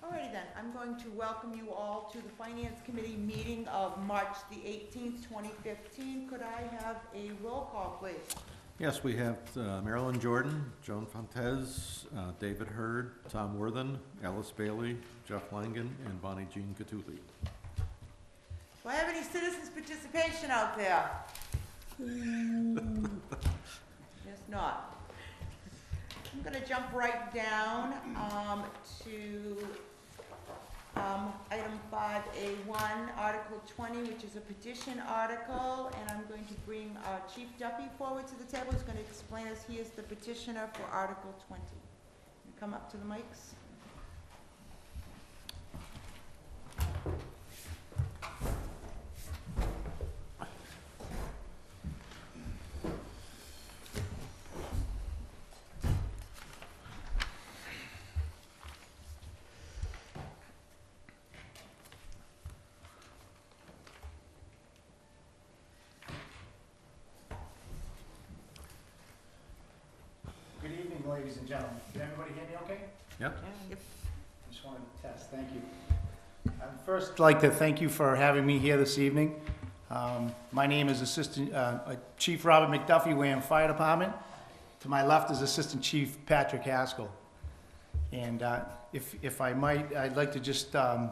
Alrighty then, I'm going to welcome you all to the Finance Committee meeting of March the 18th, 2015. Could I have a roll call, please? Yes, we have Marilyn Jordan, Joan Fontez, David Hurd, Tom Worthen, Alice Bailey, Jeff Langen, and Bonnie Jean Catulli. Do I have any citizens' participation out there? Guess not. I'm going to jump right down to item 5A1, Article 20, which is a petition article, and I'm going to bring Chief Duffy forward to the table. He's going to explain as he is the petitioner for Article 20. You come up to the mics. Good evening, ladies and gentlemen. Can everybody hear me okay? Yep. Yep. I just wanted to test. Thank you. I'd first like to thank you for having me here this evening. My name is Chief Robert McDuffie, Wareham Fire Department. To my left is Assistant Chief Patrick Haskell. And if I might, I'd like to just do a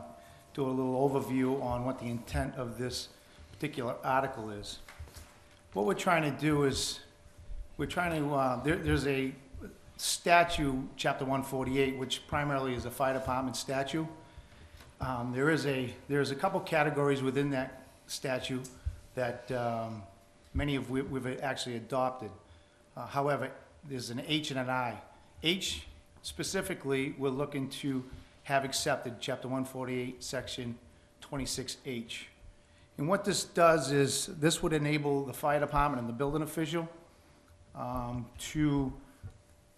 little overview on what the intent of this particular article is. What we're trying to do is, there's a statute, Chapter 148, which primarily is a fire department statute. There's a couple categories within that statute that many of we've actually adopted. However, there's an H and an I. H specifically, we're looking to have accepted Chapter 148, Section 26H. And what this does is, this would enable the fire department and the building official to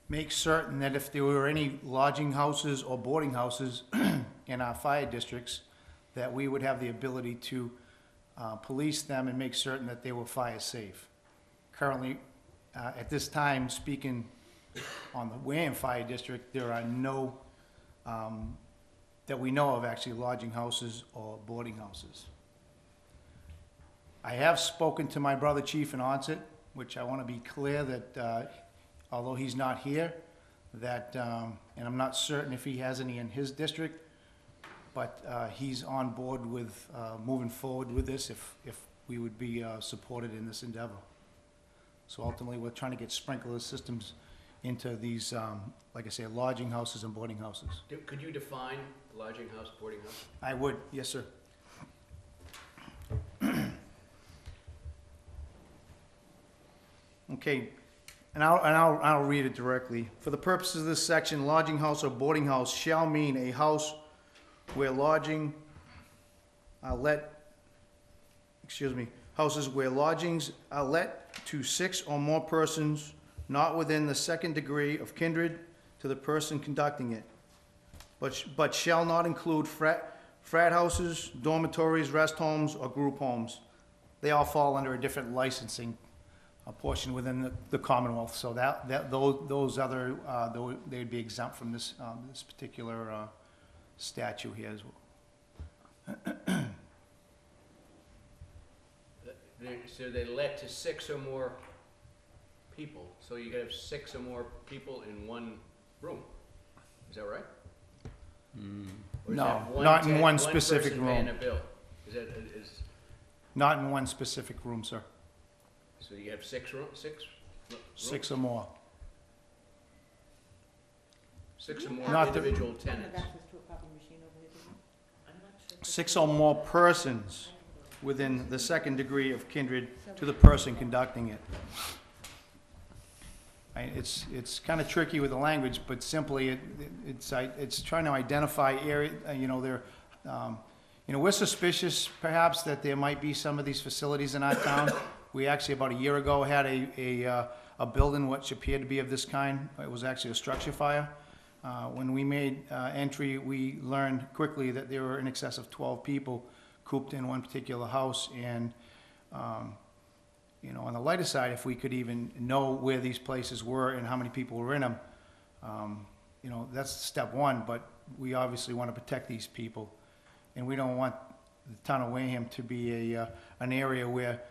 make certain that if there were any lodging houses or boarding houses in our fire districts, that we would have the ability to police them and make certain that they were fire safe. Currently, at this time, speaking on the Wareham Fire District, there are no, that we know of actually, lodging houses or boarding houses. I have spoken to my brother Chief in Onset, which I want to be clear that although he's not here, that, and I'm not certain if he has any in his district, but he's on board with moving forward with this if we would be supported in this endeavor. So ultimately, we're trying to get sprinkler systems into these, like I say, lodging houses and boarding houses. Could you define lodging house, boarding house? I would, yes, sir. Okay, and I'll read it directly. For the purposes of this section, lodging house or boarding house shall mean a house where lodging houses where lodgings are let to 6 or more persons not within the second degree of kindred to the person conducting it, but shall not include frat houses, dormitories, rest homes, or group homes. They all fall under a different licensing portion within the Commonwealth, so those other they'd be exempt from this this particular statute here as well. So they let to 6 or more people, so you could have 6 or more people in one room. Is that right? Or is No, that not in tent, one specific person paying room. a bill? Not in one specific room, sir. So you have 6 rooms? 6 or more. 6 or more Not the- individual tenants. 6 or more persons within the second degree of kindred to the person conducting it. It's kind of tricky with the language, but simply it's trying to identify area. We're suspicious perhaps that there might be some of these facilities in our town. We actually about a year ago had a building which appeared to be of this kind. It was actually a structure fire. When we made entry, we learned quickly that there were in excess of 12 people cooped in one particular house, and on the lighter side, if we could even know where these places were and how many people were in them, that's step one. But we obviously want to protect these people, and we don't want the town of Wareham to be an area where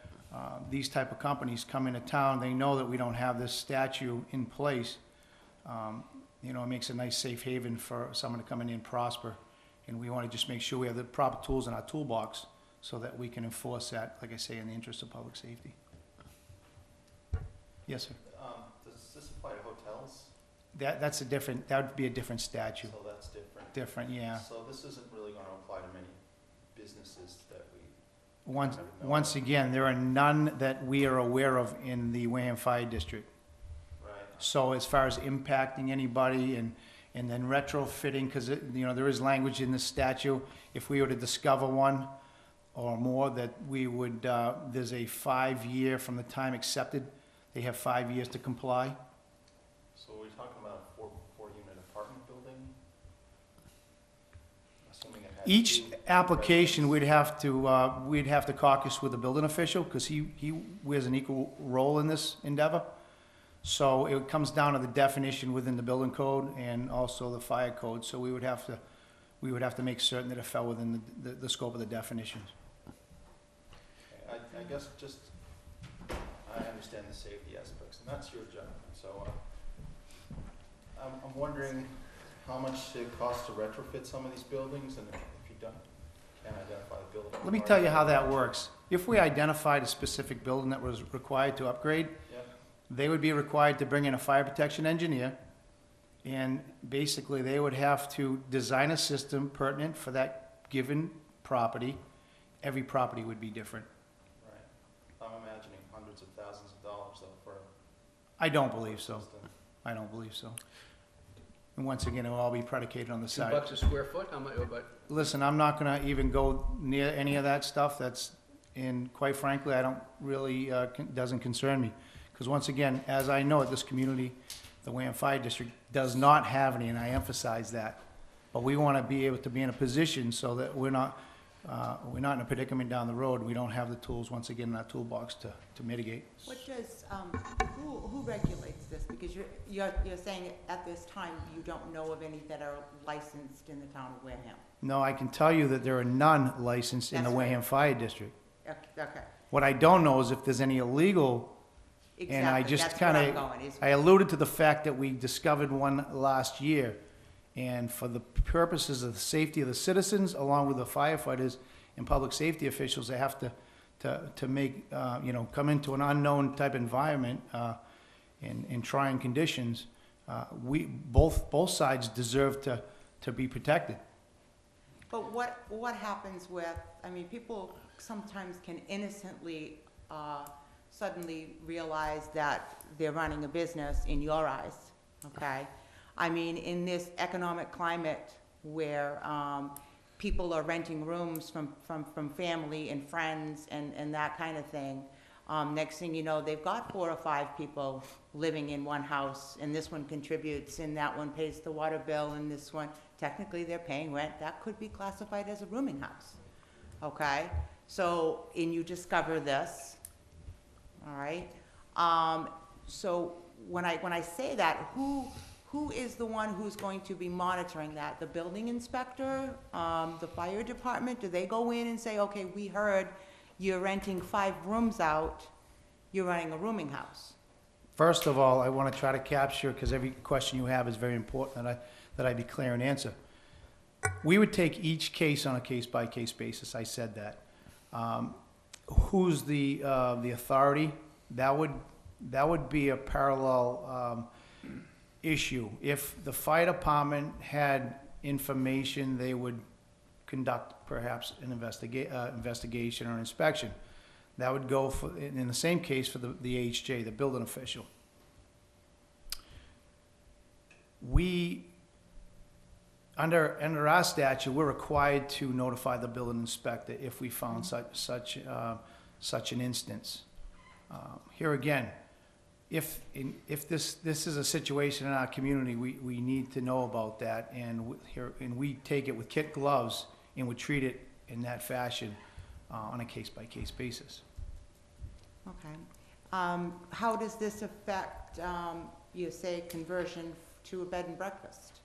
these type of companies come into town, they know that we don't have this statute in place. You know, it makes a nice safe haven for someone to come in and prosper, and we want to just make sure we have the proper tools in our toolbox so that we can enforce that, like I say, in the interest of public safety. Yes, sir. Does this apply to hotels? That's a different, that would be a different statute. So that's different. Different, yeah. So this isn't really gonna apply to many businesses that we. Once again, there are none that we are aware of in the Wareham Fire District. Right. So as far as impacting anybody and then retrofitting, because, you know, there is language in the statute, if we were to discover one or more, that we would, there's a 5-year from the time accepted, they have 5 years to comply. So we're talking about a four-unit apartment building? Assuming it has Each two application, we'd have to caucus with the building official, because he wears an equal role in this endeavor. So it comes down to the definition within the building code and also the fire code, so we would have to make certain that it fell within the scope of the definitions. residential. I guess just, I understand the safety aspects, and that's your job, so, I'm wondering how much it costs to retrofit some of these buildings, and if you don't, can identify the building. Let me tell you how that works. If we identified a specific building that was required to upgrade, Yep. they would be required to bring in a fire protection engineer, and basically, they would have to design a system pertinent for that given property. Every property would be different. Right. I'm imagining hundreds of thousands of dollars though for. I don't believe so. system. I don't believe so. And once again, it will all be predicated on the $2 side. a square foot, how much, but, Listen, I'm not gonna even go near any of that stuff, and quite frankly, I don't really, doesn't concern me. Because once again, as I know it, this community, the Wareham Fire District, does not have any, and I emphasize that. But we wanna be able to be in a position so that we're not in a predicament down the road, we don't have the tools, once again, in our toolbox to mitigate. What does, who regulates this? Because you're saying at this time, you don't know of any that are licensed in the town of Wareham. No, I can tell you that there are none licensed in the That's right. Wareham Fire District. Okay, What I don't know is if there's any illegal. And I exactly, just that's where I'm kinda, going, is, I alluded to the fact that we discovered one last year. And for the purposes of the safety of the citizens, along with the firefighters and public safety officials, they have to make, come into an unknown type environment, in trying conditions. Both sides deserve to be protected. but what happens with, I mean, people sometimes can innocently, suddenly realize that they're running a business in your eyes, okay? I mean, in this economic climate where people are renting rooms from family and friends and that kind of thing, next thing you know, they've got 4 or 5 people living in one house, and this one contributes, and that one pays the water bill, and this one, technically they're paying rent. That could be classified as a rooming house, okay? So, and you discover this, all right? So when I say that, who is the one who's going to be monitoring that? The building inspector, the fire department? Do they go in and say, okay, we heard you're renting 5 rooms out, you're running a rooming house? First of all, I want to try to capture, because every question you have is very important, that I be clear and answer. We would take each case on a case-by-case basis, I said that. Who's the authority? That would be a parallel issue. If the fire department had information, they would conduct perhaps an investigation or inspection. That would go for, in the same case for the HJ, the building official. We, under our statute, we're required to notify the building inspector if we found such an instance. Here again, if this is a situation in our community, we need to know about that, and we take it with kid gloves and would treat it in that fashion on a case-by-case basis. Okay. How does this affect, you say, conversion to a bed and breakfast?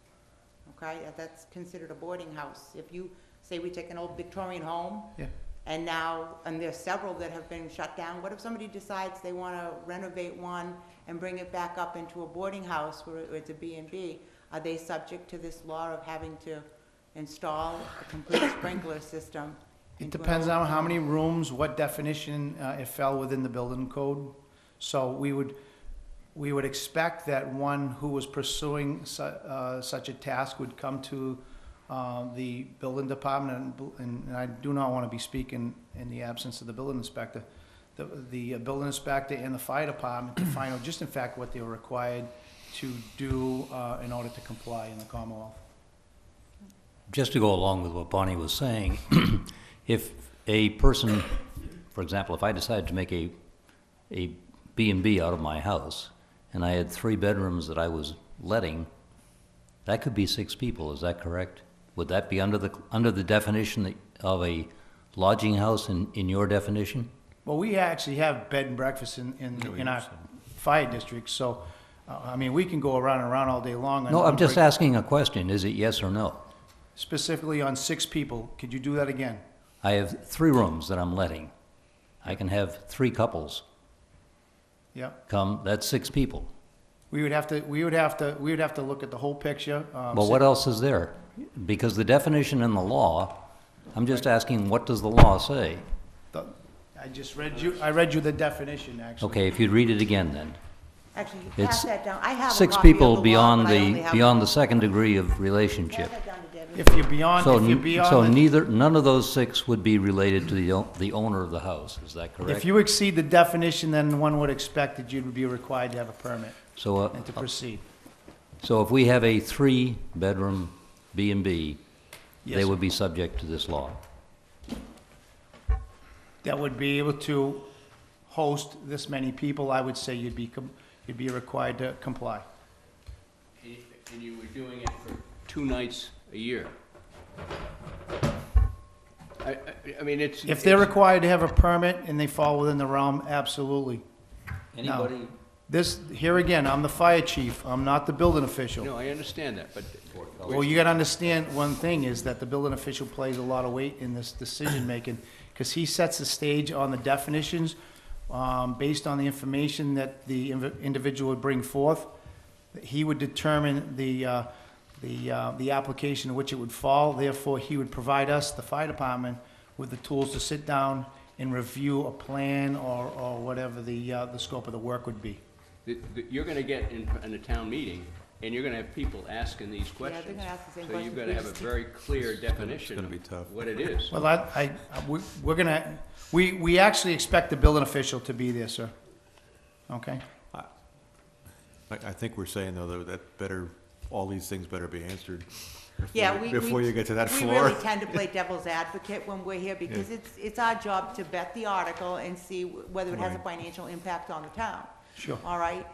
okay? That's considered a boarding house. If you, say we take an old Victorian home, Yeah. and now, and there's several that have been shut down, what if somebody decides they wanna renovate one and bring it back up into a boarding house where it's a B&B? Are they subject to this law of having to install a complete sprinkler system? It into an depends old on how home? many rooms, what definition it fell within the building code. So we would expect that one who was pursuing such a task would come to the building department, and I do not want to be speaking in the absence of the building inspector, the building inspector and the fire department to find out just in fact what they were required to do in order to comply in the Commonwealth. Just to go along with what Bonnie was saying, if a person, for example, if I decided to make a B&B out of my house, and I had 3 bedrooms that I was letting, that could be 6 people, is that correct? Would that be under the definition of a lodging house in your definition? Well, we actually have bed and breakfast in our fire district, so, I mean, we can go around and around all day long. No, I'm just break- asking a question, is it yes or no? Specifically on 6 people, could you do that again? I have 3 rooms that I'm letting. I can have 3 couples Yeah, come, that's 6 people. we would have to look at the whole picture. Well, what else is there? Because the definition in the law, I'm just asking, what does the law say? I read you the definition, actually. Okay, if you'd read it again then. Actually, It's pass that down. I have a 6 copy of people the law, but I only have beyond one. the second degree of Pass relationship. that down to Debbie. If you're beyond, So, if you're beyond. so the- none of those 6 would be related to the owner of the house, is that correct? If you exceed the definition, then one would expect that you'd be required to have a permit So, and to proceed. so if we have a 3-bedroom B&B, Yes, they sir. would be subject to this law? That would be able to host this many people, I would say you'd be required to comply. And you were doing it for 2 nights a year. I mean, it's. If they're required to have a permit and they fall within the realm, absolutely. Anybody? This, here again, I'm the fire chief, I'm not the building official. No, I understand that, but. Well, you gotta understand, one thing is that the building official plays a lot of weight in this decision-making, because he sets the stage on the definitions, based on the information that the individual would bring forth. He would determine the application in which it would fall, therefore, he would provide us, the fire department, with the tools to sit down and review a plan or whatever the scope of the work would be. You're gonna get in a town meeting, and you're gonna have people asking these they're questions. gonna ask the same So you've questions. gotta We have a just- very clear definition gonna be of tough. what it is. Well, we're gonna, we actually expect the building official to be there, sir. Okay? I think we're saying, though, that all these things better be answered Yeah, before you get to that we floor. really tend to play devil's advocate when we're here, because it's our job to vet the article and see whether it has a Right. financial impact on the town. Sure. All right?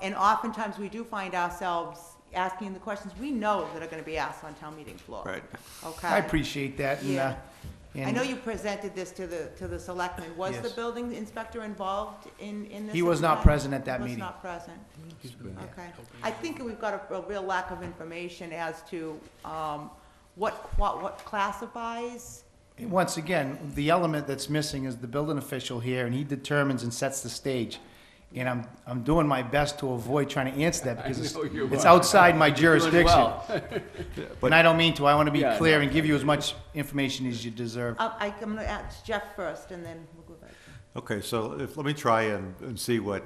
And oftentimes, we do find ourselves asking the questions we know that are gonna be asked on town meeting floor. Right. Okay? I appreciate that, Yeah. I and know you presented this to the selectmen. Was the Yes. building inspector involved in this? He was at the not time? present at that He meeting. was not present. Okay. I think we've got a real lack of information as to what classifies. once again, the element that's missing is the building official here, and he determines and sets the stage. And I'm doing my best to avoid trying to answer that, because know you it's are. outside my jurisdiction. Well, And I don't mean to, I want to be Yeah, clear no. and give you as much information as you deserve. I'm gonna ask Jeff first, and then we'll go back. Okay, so let me try and see what,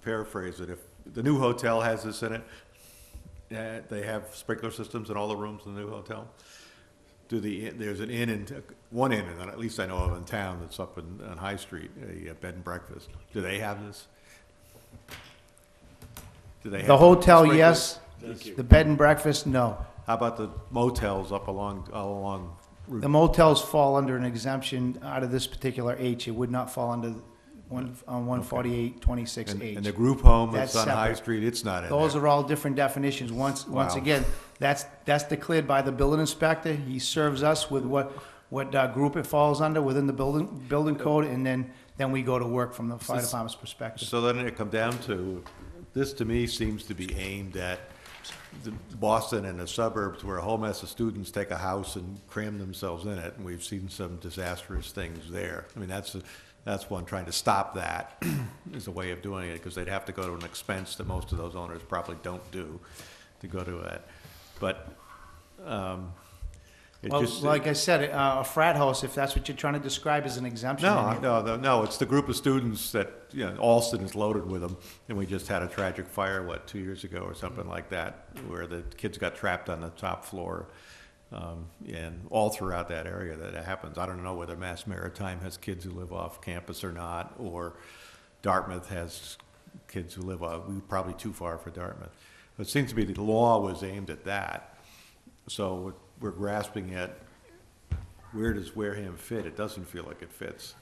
paraphrase it. If the new hotel has this in it, they have sprinkler systems in all the rooms in the new hotel? There's an one inn, and at least I know of in town, that's up on High Street, a bed and breakfast. Do they have this? Do they have The hotel, sprinklers? yes. The bed and breakfast, no. How about the motels all along Route? The motels fall under an exemption out of this particular H. It would not fall under on 14826H. And the group home that's That's on High separate. Street, it's not in Those there. are all different definitions. Once Wow. again, that's declared by the building inspector. He serves us with what group it falls under within the building code, and then we go to work from the fire department's perspective. So then it come down to, this to me seems to be aimed at Boston and the suburbs where a whole mess of students take a house and cram themselves in it, and we've seen some disastrous things there. I mean, that's one, trying to stop that is a way of doing it, because they'd have to go to an expense that most of those owners probably don't do, to go to it. But, it Well, just. like I said, a frat house, if that's what you're trying to describe as an exemption. No, it's the group of students that, you know, Alston is loaded with them, and we just had a tragic fire, 2 years ago or something like that, where the kids got trapped on the top floor, and all throughout that area that it happens. I don't know whether Mass Maritime has kids who live off campus or not, or Dartmouth has kids who live off, we're probably too far for Dartmouth. But it seems to be the law was aimed at that, so we're grasping at where does Wareham fit? It doesn't feel like it fits.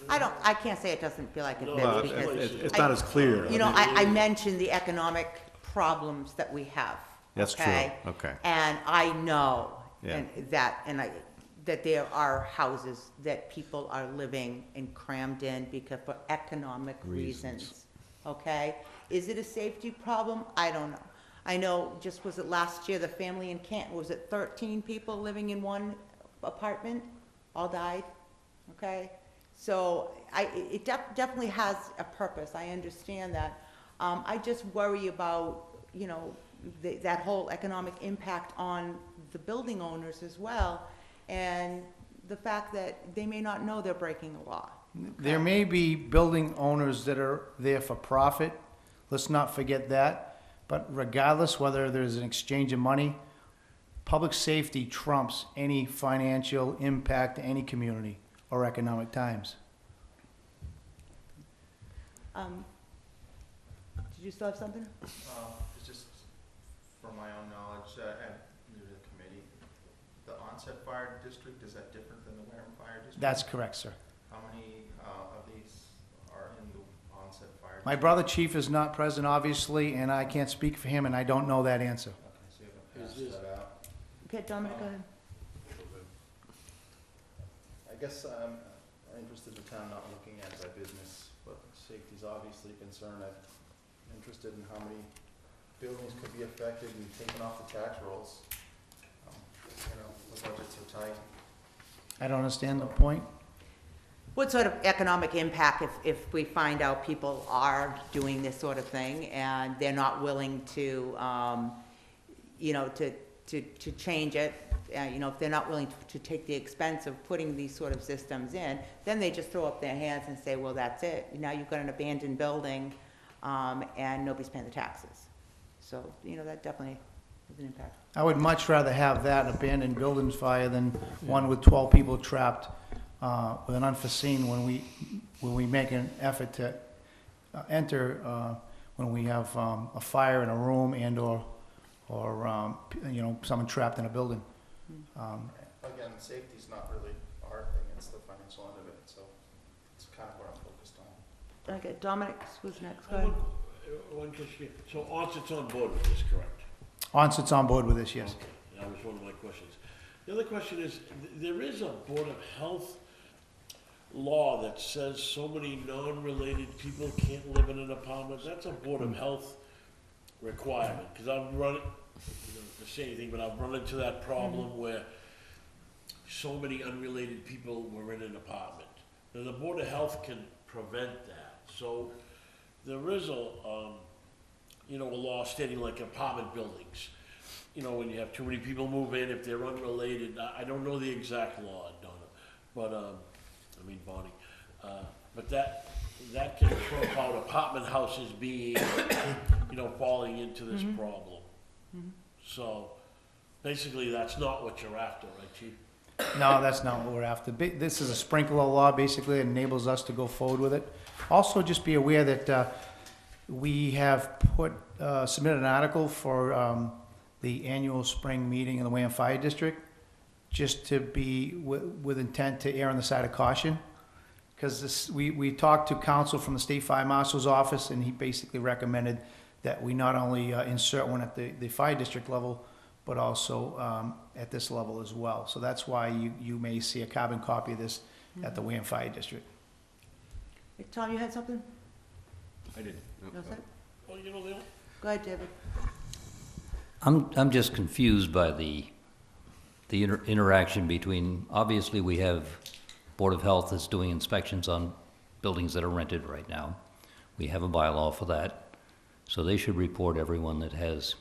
I can't say it doesn't feel like it Well, fits, because. it's not as clear. You know, I mentioned the economic problems that we have. That's true, okay. And I know, Yeah. that there are houses that people are living and crammed in because for economic reasons, okay? Is it a safety problem? I don't know. I know, was it last year, the family in Canton, was it 13 people living in one apartment? All died, okay? So it definitely has a purpose, I understand that. I just worry about, you know, that whole economic impact on the building owners as well, and the fact that they may not know they're breaking the law. There may be building owners that are there for profit, let's not forget that. But regardless whether there's an exchange of money, public safety trumps any financial impact to any community or economic times. Did you still have something? It's just from my own knowledge, and new to the committee, the onset fire district, is that different than the Wareham Fire District? That's correct, sir. How many of these are in the onset fire? My brother chief is not present, obviously, and I can't speak for him, and I don't know that answer. Okay, so you haven't passed that out. Okay, Dominic, go ahead. I guess I'm interested in the town not looking at it as a business, but safety's obviously a concern. I'm interested in how many buildings could be affected and taken off the tax rolls. You know, the budgets are tight. I don't understand the point. What sort of economic impact if we find out people are doing this sort of thing and they're not willing to, you know, to change it? You know, if they're not willing to take the expense of putting these sort of systems in, then they just throw up their hands and say, well, that's it. Now you've got an abandoned building, and nobody's paying the taxes. So, you know, that definitely has an impact. I would much rather have that abandoned buildings fire than one with 12 people trapped with an unforeseen when we make an effort to enter when we have a fire in a room and or you know, someone trapped in a building. Again, safety's not really our thing, it's the financial end of it, so it's kind of where I'm focused on. Okay, Dominic was next. Go I ahead. One question. So Onset's on board with this, correct? Onsit's on board with this, yes. Okay, that was one of my questions. The other question is, there is a Board of Health law that says so many non-related people can't live in an apartment. That's a Board of Health requirement, because I've run, you know, to say anything, but I've run into that problem where so many unrelated people were in an apartment. Now, the Board of Health can prevent that. So there is a, you know, a law stating like apartment buildings. You know, when you have too many people move in, if they're unrelated, I don't know the exact law, Donna, but, I mean Bonnie, but that can trump out apartment houses being, you know, falling into this problem. So, basically, that's not what you're after, right, Chief? No, that's not what we're after. This is a sprinkler law, basically, it enables us to go forward with it. Also, just be aware that we have submitted an article for the annual spring meeting in the Wareham Fire District, just to be with intent to err on the side of caution. Because we talked to counsel from the State Fire Marshal's office, and he basically recommended that we not only insert one at the fire district level, but also at this level as well. So that's why you may see a carbon copy of this at the Wareham Fire District. Hey, Tom, you had something? I didn't. No, sir? Well, you know, Go ahead, David. I'm just confused by the interaction between, obviously, we have Board of Health that's doing inspections on buildings that are rented right now. We have a bylaw for that, so they should report everyone that has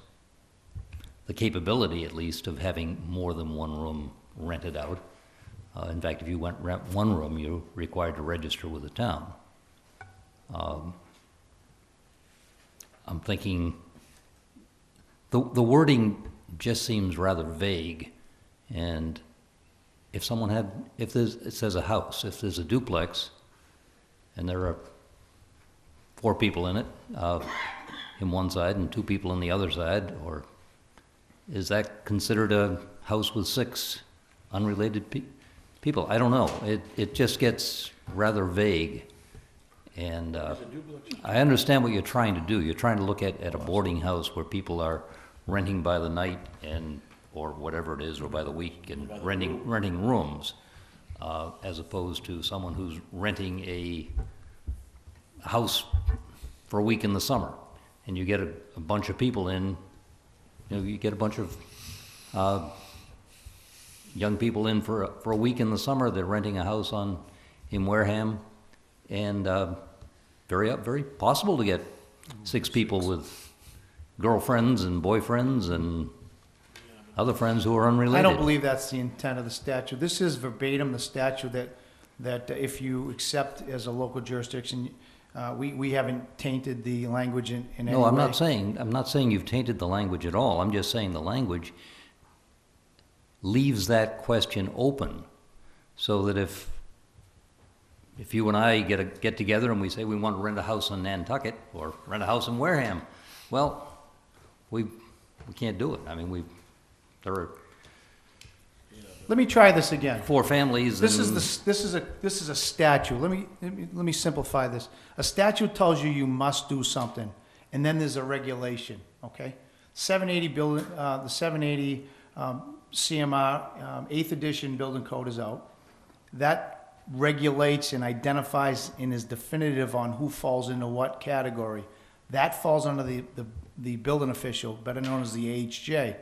the capability, at least, of having more than one room rented out. In fact, if you rent one room, you're required to register with the town. I'm thinking, the wording just seems rather vague, and if someone had, it says a house, if there's a duplex, and there are 4 people in it, in one side and 2 people on the other side, or is that considered a house with 6 unrelated people? I don't know. It just gets rather vague. And I understand what you're trying to do. You're trying to look at a boarding house where people are renting by the night and, or whatever it is, or by the week, and renting rooms, as opposed to someone who's renting a house for a week in the summer. And you get a bunch of people in, you get a bunch of young people in for a week in the summer. They're renting a house in Wareham, and very possible to get 6 people with girlfriends and boyfriends and other friends who are unrelated. I don't believe that's the intent of the statute. This is verbatim the statute that if you accept as a local jurisdiction, we haven't tainted the language in any way. No, I'm not saying you've tainted the language at all. I'm just saying the language leaves that question open, so that if you and I get together and we say we want to rent a house in Nantucket or rent a house in Wareham, well, we can't do it. I mean, there are Let me try this again. 4 families. This and is a statute. Let me simplify this. A statute tells you you must do something, and then there's a regulation. Okay, 780 building, the 780 CMR 8th edition building code is out. That regulates and identifies and is definitive on who falls into what category. That falls under the building official, better known as the AHJ.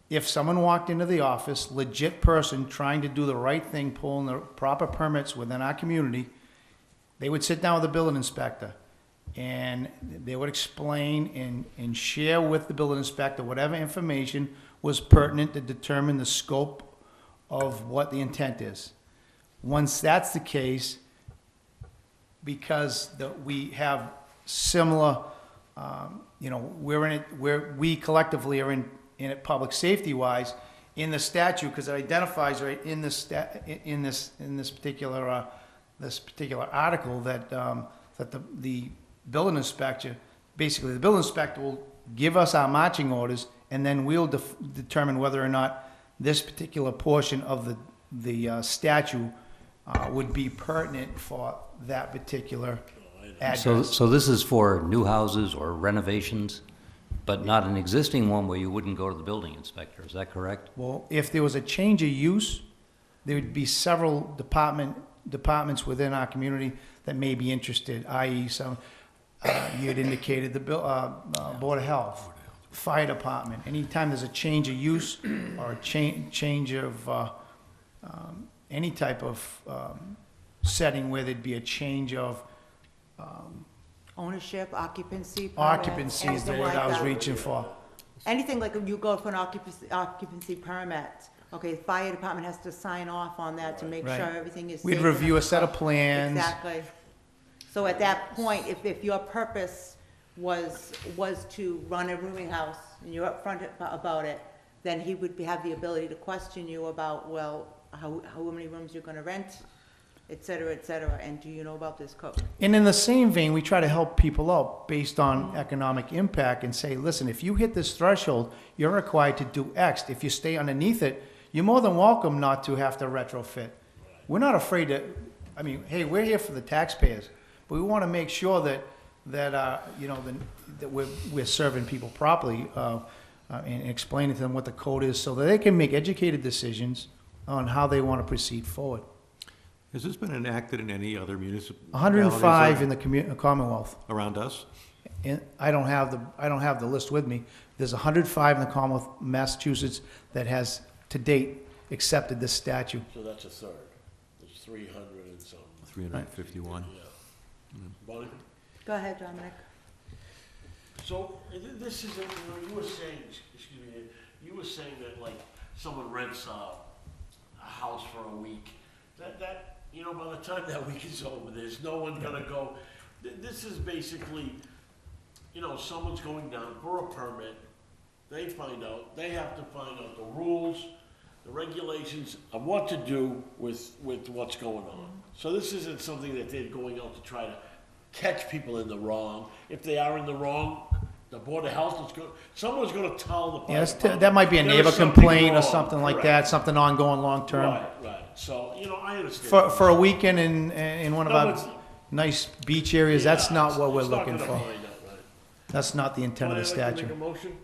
If someone walked into the office, legit person trying to do the right thing, pulling the proper permits within our community, they would sit down with the building inspector, and they would explain and share with the building inspector whatever information was pertinent to determine the scope of what the intent is. Once that's the case, because we have similar, we're in it, we collectively are in it public safety wise in the statute, because it identifies right in this particular article that the building inspector, basically the building inspector will give us our marching orders, and then we'll determine whether or not this particular portion of the statute would be pertinent for that particular address. So this is for new houses or renovations, but not an existing one where you wouldn't go to the building inspector, is that correct? Well, if there was a change of use, there would be several departments within our community that may be interested, i.e. some, you had indicated the Board of Health, Fire Department. Anytime there's a change of use or a change of any type of setting where there'd be a change of Ownership, occupancy. permit, occupancy is the anything word like I was that. reaching for. Anything like you go for an occupancy permit, okay, the fire department has to sign off on that to make Right. sure everything is safe. We'd and review a up to set of code. plans. Exactly. So at that point, if your purpose was to run a rooming house, and you're upfront about it, then he would have the ability to question you about, well, how many rooms you're gonna rent, et cetera, and do you know about this code? And in the same vein, we try to help people out based on economic impact and say, listen, if you hit this threshold, you're required to do X. If you stay underneath it, you're more than welcome not to have to retrofit. We're not afraid to, I mean, hey, we're here for the taxpayers, but we want to make sure that we're serving people properly and explaining to them what the code is so that they can make educated decisions on how they want to proceed forward. Has this been enacted in any other municipalities? 105 in the Commonwealth. Around us? And I don't have the list with me. There's 105 in the Commonwealth of Massachusetts that has, to date, accepted this statute. So that's a third. There's 300 and something. 351. Yeah. Bonnie? Go ahead, Dominic. So, this is, you were saying, excuse me, you were saying that like someone rents a house for a week. That, you know, by the time that week is over, there's no one gonna go. This is basically, you know, someone's going down for a permit. They have to find out the rules, the regulations of what to do with what's going on. So this isn't something that they're going out to try to catch people in the wrong. If they are in the wrong, the Board of Health is someone's gonna tell the fire Yes, department, that might be a "There neighbor is something complaint or wrong." something like Correct. that, something ongoing long-term. Right. So, you know, I understand. For a weekend in one of No, our it's- nice beach areas, that's Yeah, not what we're it's not looking gonna for. find out, right. That's not the intent of the Would anyone like to statute. make a motion?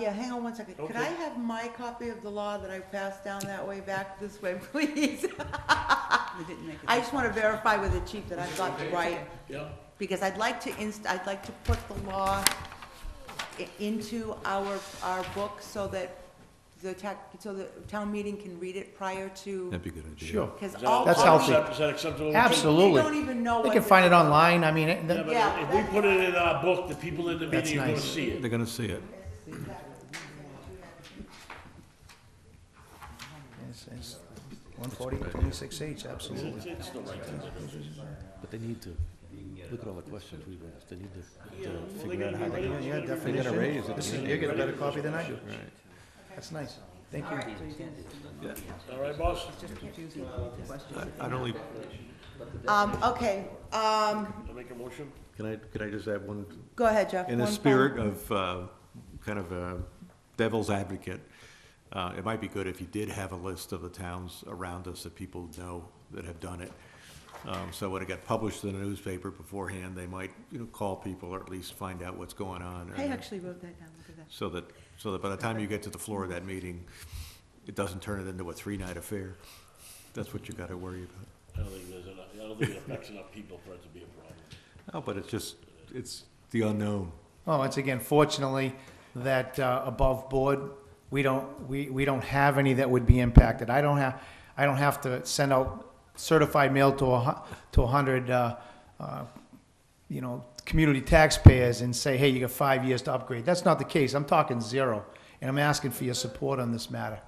Yeah, hang on one second. Could I Okay. have my copy of the law that I passed down that way back this way, please? I just want to verify with the chief that I've got the right, Yeah. because I'd like to I'd like to put the law into our book so that the town meeting can read it prior to, That'd be a good idea. Sure. because Is that- all. That's all healthy. we- Is that acceptable? Absolutely. They don't even know They what. can the- find it online, I mean, Yeah, but Yeah, if we put it in our book, the people in the That's meeting are gonna nice. see it. They're gonna see it. it's 140, 26H, absolutely. It's the right thing to do. But they need to look at all the questions we've asked. They need to Yeah, well, they figure out gotta how be they. ready. Yeah, They gotta definition. raise it. This is, you get a better copy than I do. Right. That's nice. Thank you. All right, boss? I'd only, Okay, I make a motion? could I just add one, go ahead, Jeff. in the One spirit final- of, kind of a devil's advocate, it might be good if you did have a list of the towns around us that people know that have done it. So when it got published in the newspaper beforehand, they might, call people or at least find out what's going on. I actually wrote that down, look at that. So that by the time you get to the floor of that meeting, it doesn't turn it into a 3-night affair. That's what you gotta worry about. I don't think there's enough, I don't think it affects enough people for it to be a problem. Oh, but it's the unknown. Well, once again, fortunately, that above board, we don't have any that would be impacted. I don't have to send out certified mail to 100, community taxpayers and say, hey, you got 5 years to upgrade. That's not the case. I'm talking 0, and I'm asking for your support on this matter.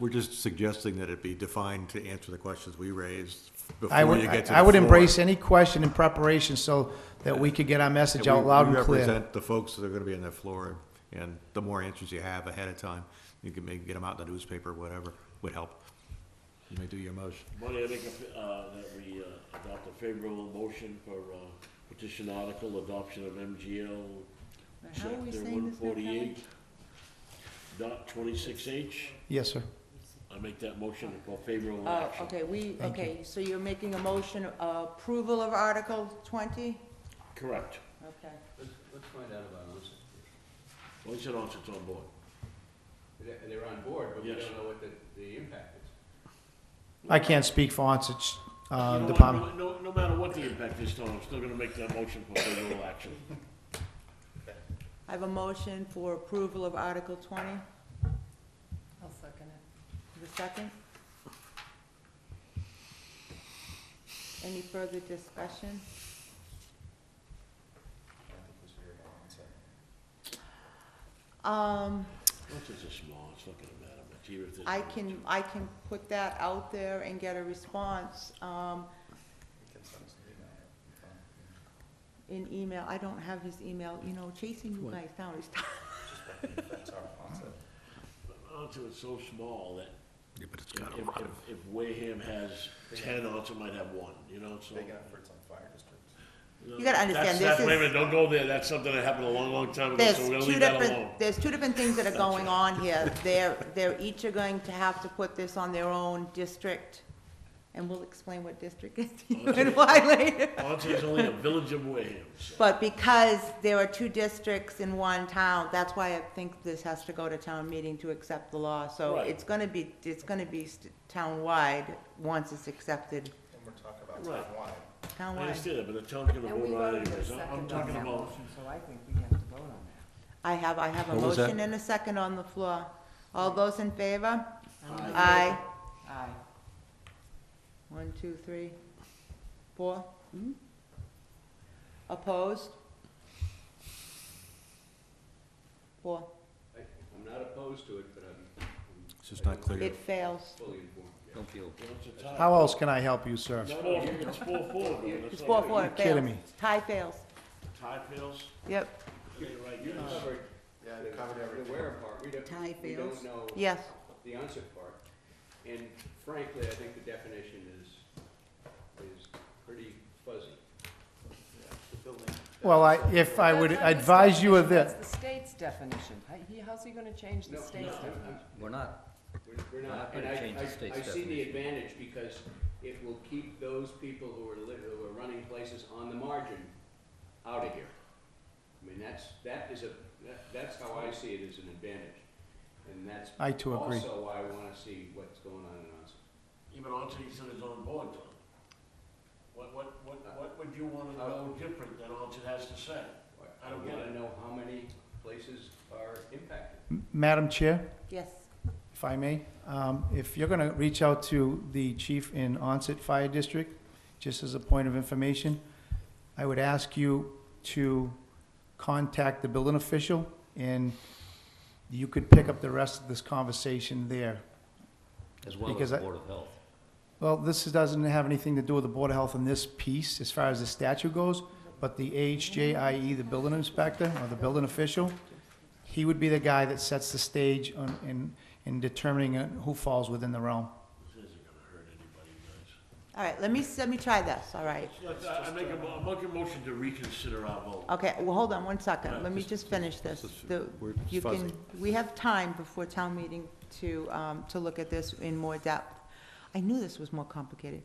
We're just suggesting that it be defined to answer the questions we raised I before would, you get to the I would floor. embrace any question in preparation so that we could get our message out loud and We clear. represent the folks that are gonna be on that floor, and the more answers you have ahead of time, you can maybe get them out in the newspaper, or whatever, would help. You may do your motion. Bonnie, I make that we adopt a favorable motion for petition article adoption of MGL How are we chapter saying this now, Kelly? 148.26H. Yes, sir. I make that motion for favorable action. Okay, so you're making a motion approval of Article 20? Correct. Okay. Let's find out about onset. Well, he said Onset's on board. They're on board, but we Yes. don't know what the impact is. I can't speak for Onset You know what? Department. No matter what the impact is, Tom, I'm still gonna make that motion for favorable action. I have a motion for approval of Article 20. I'll second it. The second? Any further discussion? Onset's a small, it's not gonna matter much, even if there's. I can put that out there and get a response, in email. I don't have his email, chasing you guys down is tough. Onset is so small that Yeah, but it's if, got a lot of, if Wareham has 10, Onset might have 1, so. Big efforts on fire districts. You gotta understand, That's- this Wait a is- minute, don't go there, that's something that happened a long, long time ago, so we're gonna leave that alone. There's two different things that are going on here. They're each are going to have to put this on their own district, and we'll explain what district is to you and why later. Onset is only a village of Wareham, so. But because there are 2 districts in one town, that's why I think this has to go to town meeting to accept the law. So Right. it's gonna be town-wide once it's accepted. And we're talking about Right. townwide. I Townwide. understand that, but the town's gonna And we vote on it voted a anyways. I'm second on talking that about, motion, so I think we have to vote on that. I have a What was that? motion and a second on the floor. All those in favor? Aye. Aye. Aye. 1, 2, 3, 4. Opposed? 4. I'm not opposed to it, but I'm It's just not clear. It fails. fully informed. Yeah. Don't feel, well, it's a tie. How else can I help you, sir? No, no, it's 4-4. It's 4-4, it fails. kidding me. Tie fails. Tie fails? Yep, Okay, right, You yes. covered Yeah, they covered the everything. Wareham part, we don't, Tie we fails. don't know yes. the onset part. And frankly, I think the definition is pretty fuzzy. Yeah, the building. Well, if I would That's not his advise you of definition, this, That's the state's definition. How's he gonna change the No, state's no, definition? we're not, We're We're not, not and gonna change the state's I see the definition. advantage because it will keep those people who are who are running places on the margin out of here. I mean, that's how I see it as an advantage. And that's I too agree. also why I wanna see what's going on in Onset. Even Onset said it's on board, Tom. What would you wanna know different than Onset has to say? I don't get wanna it. know how many places are impacted. Madam Chair, Yes. if I may, if you're gonna reach out to the chief in Onset Fire District, just as a point of information, I would ask you to contact the building official, and you could pick up the rest of this conversation there. as well as Because the I- Board of Health. Well, this doesn't have anything to do with the Board of Health in this piece, as far as the statute goes, but the AHJ, i.e. the building inspector or the building official, he would be the guy that sets the stage in determining who falls within the realm. This isn't gonna hurt anybody, guys. All right, let me try this, all right. I make a motion to reconsider our vote. Okay, well, hold on one second. Right, Let me just finish this. this is- The- we're You can, fuzzy. we have time before town meeting to look at this in more depth. I knew this was more complicated.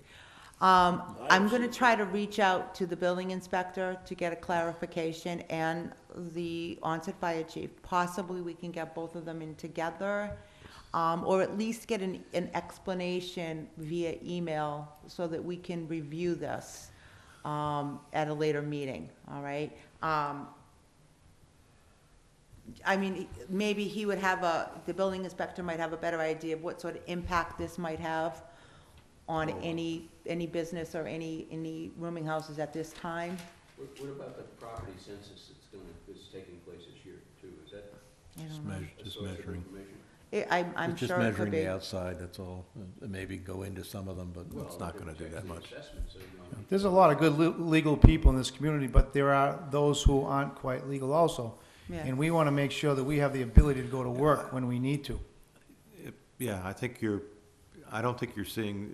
I'm gonna try to reach out to the building inspector to get a clarification and the onset fire chief. Possibly we can get both of them in together, or at least get an explanation via email so that we can review this, at a later meeting, all right? I mean, maybe he would have the building inspector might have a better idea of what sort of impact this might have on any business or any rooming houses at this time. What about the property census that's taking place this year too? Is that I Just don't know. measure- a just source of measuring. information? I'm It's just sure it could measuring be. the outside, that's all. And maybe go into some of them, but It's Well, not it gonna do checks that the much. assessment, so, you know, There's a lot of good legal people in this community, but there are those who aren't quite legal also. Yeah. And we want to make sure that we have the ability to go to work when we need to. Yeah, I don't think you're seeing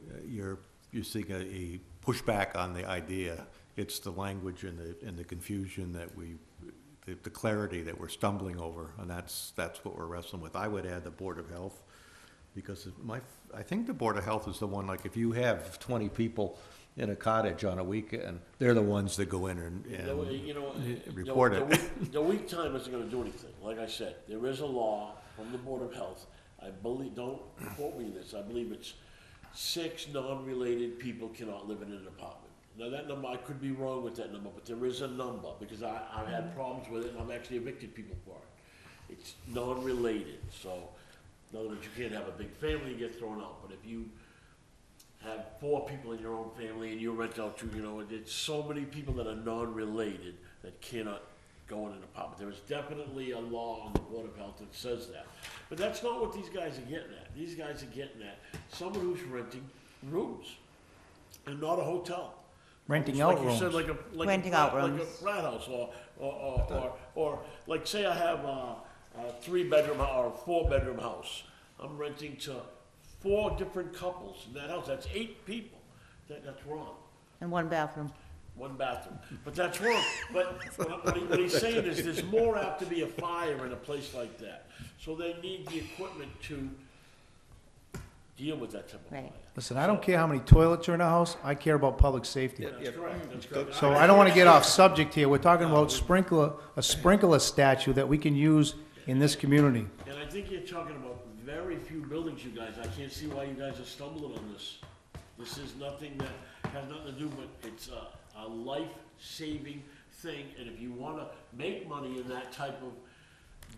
a pushback on the idea. It's the language and the confusion that the clarity that we're stumbling over, and that's what we're wrestling with. I would add the Board of Health, because I think the Board of Health is the one, like, if you have 20 people in a cottage on a weekend, they're the ones that go in and report it. The week time isn't gonna do anything. Like I said, there is a law from the Board of Health. I believe, don't quote me on this, I believe it's 6 non-related people cannot live in an apartment. Now, that number, I could be wrong with that number, but there is a number, because I've had problems with it, and I've actually evicted people for it. It's non-related, so, in other words, you can't have a big family and get thrown out, but if you have 4 people in your own family and you rent out to, it's so many people that are non-related that cannot go in an apartment. There is definitely a law on the Board of Health that says that. But that's not what these guys are getting at. These guys are getting at someone who's renting rooms and not a hotel. Renting Like out you said, rooms. Renting out like rooms. a frat house, or like, say I have a 3-bedroom or a 4-bedroom house. I'm renting to 4 different couples in that house. That's 8 people. That's wrong. And one bathroom. 1 bathroom. But that's wrong. But what he's saying is there's more apt to be a fire in a place like that. So they need the equipment to deal with that type of fire. Right. Listen, I don't care how many toilets are in a house, I care about public safety. That's correct, that's correct. So I don't want to get off subject here. We're talking about a sprinkler statute that we can use in this community. And I think you're talking about very few buildings, you guys. I can't see why you guys are stumbling on this. This is nothing that has nothing to do, but it's a life-saving thing, and if you wanna make money in that type of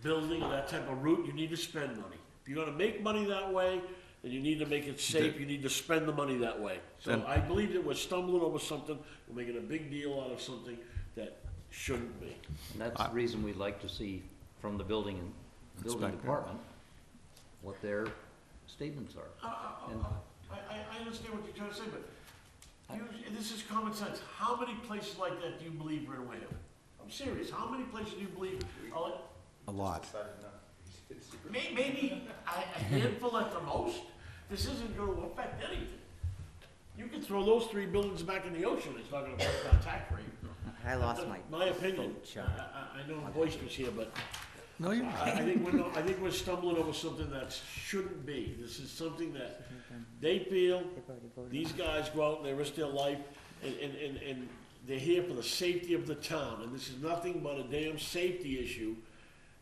building, or that type of route, you need to spend money. If you're gonna make money that way, then you need to make it safe, you need to spend the money that way. So And- I believe that we're stumbling over something, we're making a big deal out of something that shouldn't be. And that's the reason we'd like to see from the building Inspector. department what their statements are. And- I understand what you're trying to say, but this is common sense. How many places like that do you believe are in Wareham? I'm serious, how many places do you believe are like, A lot. Decided not. maybe a handful at the most? This isn't gonna affect anything. You can throw those 3 buildings back in the ocean, it's not gonna affect our tax rate. I lost My opinion, vote, Chuck. I know I'm boisterous here, but No, you, I think we're stumbling over something that shouldn't be. This is something that they feel, these guys go out and they risk their life, and they're here for the safety of the town, and this is nothing but a damn safety issue,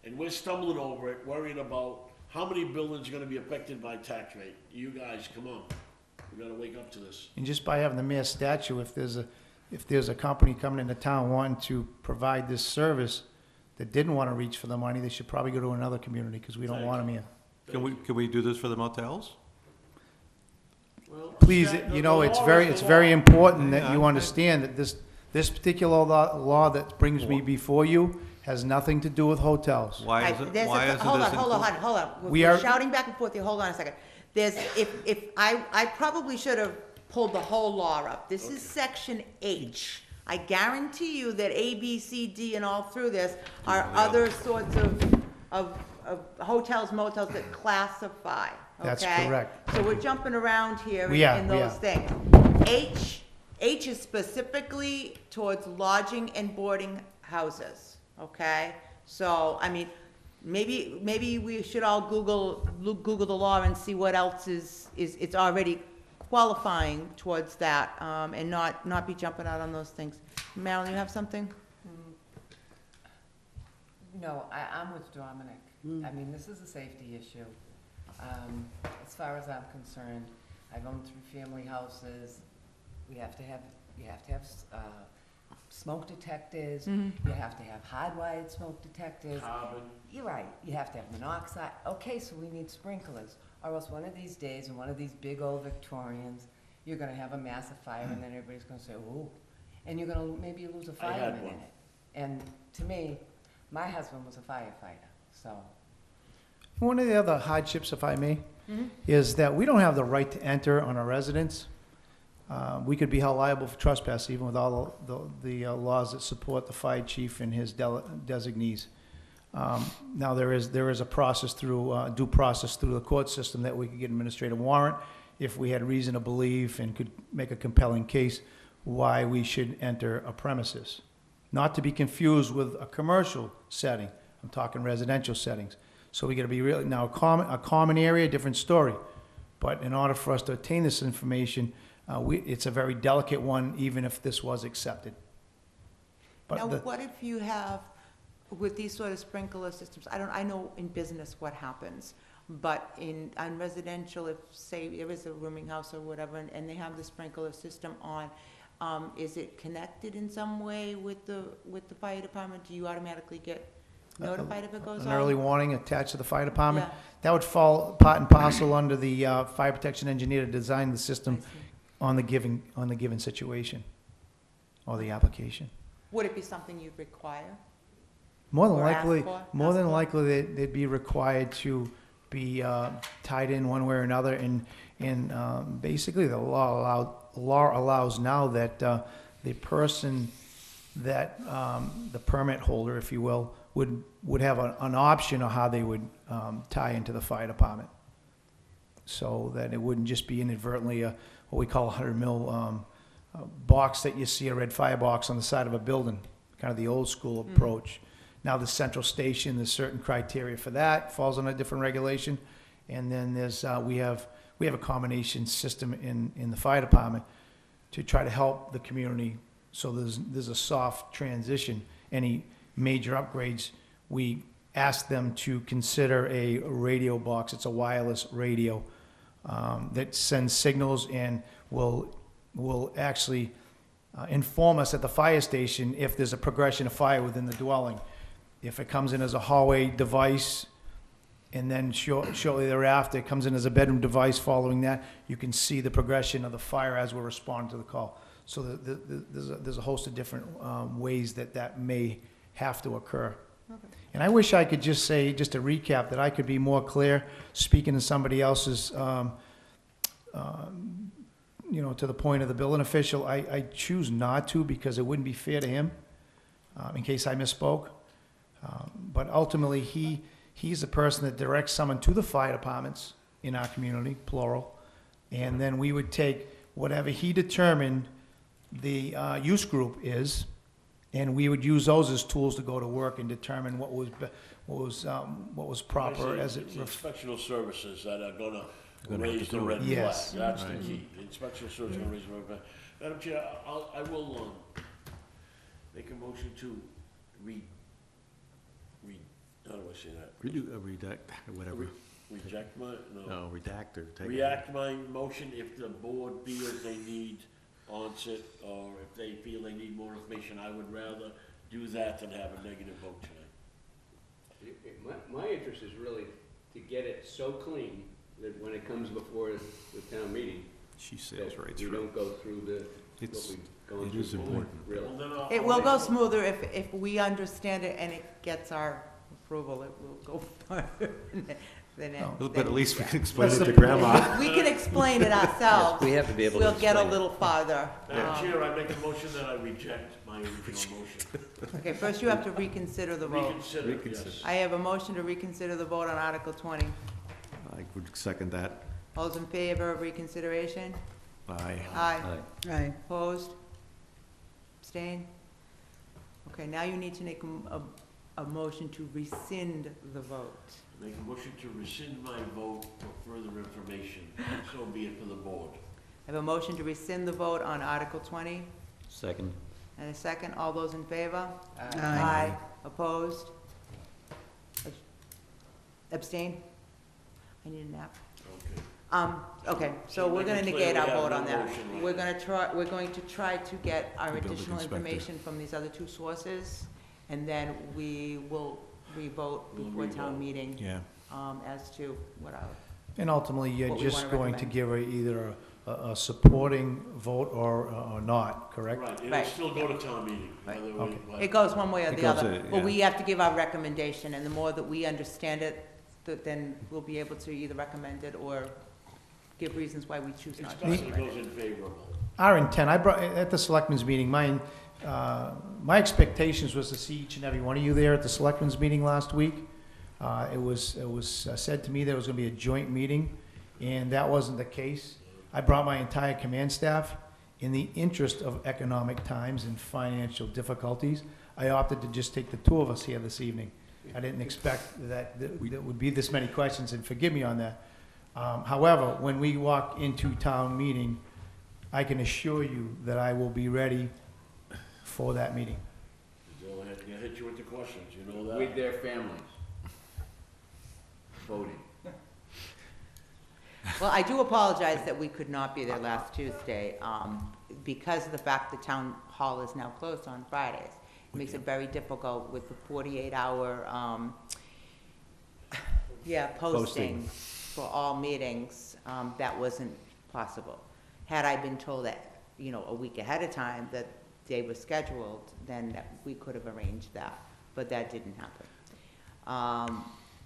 and we're stumbling over it, worrying about how many buildings are gonna be affected by tax rate. You guys, come on, we gotta wake up to this. And just by having the mayor's statue, if there's a company coming into town wanting to provide this service that didn't want to reach for the money, they should probably go to another community, because we don't want them here. can we do this for the motels? Well, Please, the you know, it's law very, is it's the very law. important that Yeah, you I- understand that this particular law that brings me before you has nothing to do with hotels. Why is it, why isn't this? Hold on, included? hold on. We We're are- shouting back and forth here, hold on a second. I probably should have pulled the whole law up. This is section H. I guarantee you that A, B, C, D, and all through this are Yeah. other sorts of hotels, motels that classify, okay? That's correct. So we're jumping around here We are, in we those are. things. H is specifically towards lodging and boarding houses, okay? So, I mean, maybe we should all Google the law and see what else it's already qualifying towards that, and not be jumping out on those things. Marilyn, you have something? No, I'm with Dominic. I mean, this is a safety issue. As far as I'm concerned, I've owned 3 family houses. You have to have smoke detectors. You have to have hardwired smoke detectors. Carbon. You're right, you have to have monoxide. Okay, so we need sprinklers, or else one of these days, in one of these big old Victorians, you're gonna have a massive fire, and then everybody's gonna say, ooh, and you're gonna maybe lose a I had fireman in one. it. And to me, my husband was a firefighter, so. One of the other hardships, if I may, is that we don't have the right to enter on our residence. We could be held liable for trespass, even with all the laws that support the fire chief and his designees. Now, there is a process through, due process through the court system that we could get administrative warrant if we had reason to believe and could make a compelling case why we should enter a premises. Not to be confused with a commercial setting. I'm talking residential settings. So we gotta be really, now, a common area, different story. But in order for us to obtain this information, it's a very delicate one, even if this was accepted. Now, But what if you have, with these sort of sprinkler systems, I know in business what happens, but on residential, if, say, there is a rooming house or whatever, and they have the sprinkler system on, is it connected in some way with the fire department? Do you automatically get notified if it goes off? an early warning attached to the fire department, Yeah. that would fall part and parcel under the fire protection engineer to design the system I see. on the given situation or the application. Would it be something you'd require? More than Or ask likely, for? more Ask than for? likely, they'd be required to be tied in one way or another, and basically, the law allows now that the person that, the permit holder, if you will, would have an option of how they would tie into the fire department. So that it wouldn't just be inadvertently what we call a 100 mil box that you see, a red fire box on the side of a building, kind of the old school approach. Now, the central station, there's certain criteria for that, falls on a different regulation. And then there's, we have a combination system in the fire department to try to help the community. So there's a soft transition. Any major upgrades, we ask them to consider a radio box. It's a wireless radio that sends signals and will will actually inform us at the fire station if there's a progression of fire within the dwelling. If it comes in as a hallway device, and then shortly thereafter, it comes in as a bedroom device following that, you can see the progression of the fire as we're responding to the call. So there's a host of different ways that may have to occur. Okay. And I wish I could just say, just to recap, that I could be more clear, speaking to somebody else's, to the point of the building official. I choose not to, because it wouldn't be fair to him, in case I misspoke. But ultimately, he's the person that directs someone to the fire departments in our community, plural. And then we would take whatever he determined the use group is, and we would use those as tools to go to work and determine what was proper as it. It's inspectional services that are gonna Gonna have to raise the do it. red flag. Yes. That's the Right. key. The inspectional service is gonna raise the red flag. Madam Chair, I will, make a motion to how do I say that? Redact, whatever. Reject my, no. No, redact or take. React my motion if the board feels they need onset, or if they feel they need more information. I would rather do that than have a negative vote tonight. My interest is really to get it so clean that when it comes before the town meeting, She sails that right we through. don't go through what It's, we've gone it through. is important. Really. Well, then I'll It will make go a- smoother if we understand it and it gets our approval, it will go farther than it. No. But at least we yeah. can explain it That's to the- grandma. We can explain it ourselves. We have to be able to We'll get a explain it. little farther. Madam Chair, I make a motion that I reject my original motion. Okay, first you have to reconsider the vote. Reconsider, yes. I have a motion to reconsider the vote on Article 20. I would second that. All those in favor of reconsideration? Aye. Aye. Aye. Opposed? Abstain? Okay, now you need to make a motion to rescind the vote. Make a motion to rescind my vote for further information, so be it for the board. I have a motion to rescind the vote on Article 20, Second. and a second. All those in favor? Aye. Opposed? Abstain? I need a nap. Okay. Okay, so So we're make gonna it clear negate we our have vote no on that. motion right We're going to try to get our The building additional inspector. information from these other two sources, and then we will re-vote We'll before town re-vote. meeting, Yeah. as to what our, And ultimately, you're What we just wanna going to recommend. give either a supporting vote or not, correct? Right, it'll Right. still go to town meeting, Right. whether Okay. it goes one way or It the goes, other. But yeah. we have to give our recommendation, and the more that we understand it, then we'll be able to either recommend it or give reasons why we choose not to. Especially those in favorable. Our intent, I brought, at the selectmen's meeting, my expectations was to see each and every one of you there at the selectmen's meeting last week. It was said to me there was gonna be a joint meeting, and that wasn't the case. I brought my entire command staff. In the interest of economic times and financial difficulties, I opted to just take the two of us here this evening. I didn't expect that there would be this many questions, and forgive me on that. However, when we walk into town meeting, I can assure you that I will be ready for that meeting. They'll hit you with the questions, you know that? With their families. Voting. Well, I do apologize that we could not be there last Tuesday, because of the fact the town hall is now closed on Fridays. It makes it very difficult with the 48-hour, posting for all meetings. That wasn't possible. Had I been told that, a week ahead of time that they were scheduled, then we could have arranged that, but that didn't happen.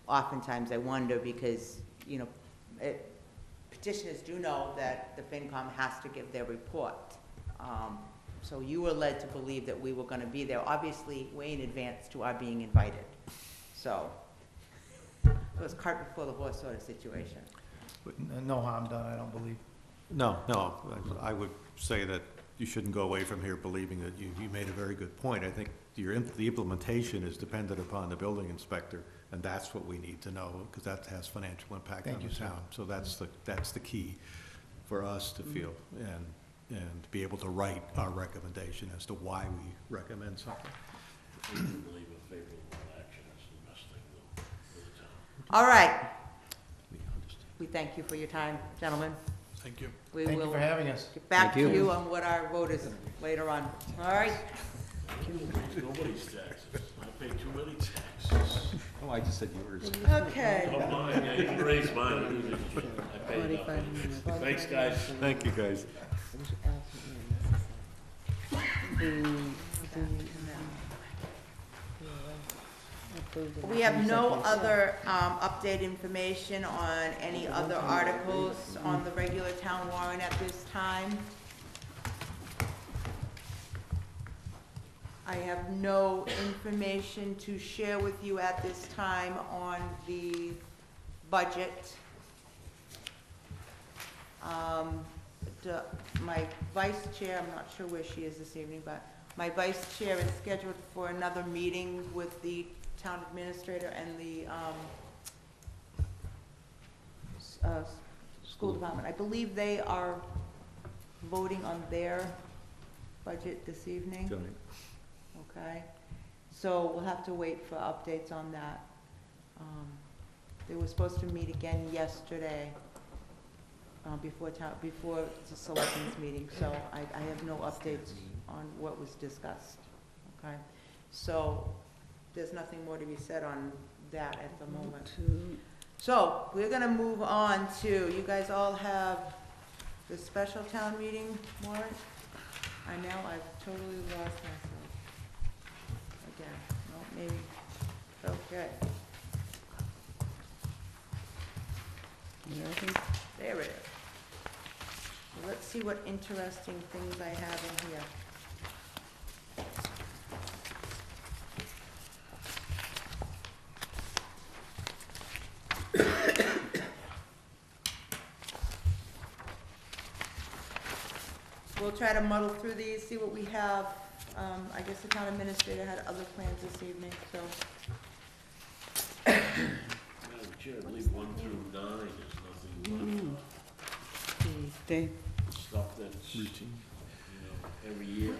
Oftentimes I wonder because, petitioners do know that the FinCom has to give their report. So you were led to believe that we were gonna be there, obviously way in advance to our being invited. So it was cart before the horse sort of situation. But no harm done, I don't believe. No, I would say that you shouldn't go away from here believing that you made a very good point. I think the implementation is dependent upon the building inspector, and that's what we need to know, because that has financial impact on Thank you, the sir. town. So that's the key for us to feel, and to be able to write our recommendation as to why we recommend something. I do believe in favorable action, that's the best thing though, for the town. All right, We understand. we thank you for your time, gentlemen. Thank you. We Thank you will for having us. get back Thank to you. you on what our vote is later on. All right? Nobody's taxes. I pay too many taxes. Oh, I just said yours. Okay. Oh, mine, yeah, you can raise mine. I pay nothing. Thanks, guys. Thank you, guys. We have no other update information on any other articles on the regular town warrant at this time. I have no information to share with you at this time on the budget. My vice chair, I'm not sure where she is this evening, but my vice chair is scheduled for another meeting with the town administrator and the school department. I believe they are voting on their budget this evening. Tonight. Okay, so we'll have to wait for updates on that. They were supposed to meet again yesterday, before the selectmen's meeting, so I have no updates on what was discussed, okay? So, there's nothing more to be said on that at the moment. So, we're gonna move on to, you guys all have the special town meeting warrant? I know, I've totally lost myself. Again, no, maybe, okay. There it is. So let's see what interesting things I have in here. We'll try to muddle through these, see what we have. I guess the town administrator had other plans this evening, so. Madam Chair, I believe 1 through 9 is nothing but stuff that's, every year.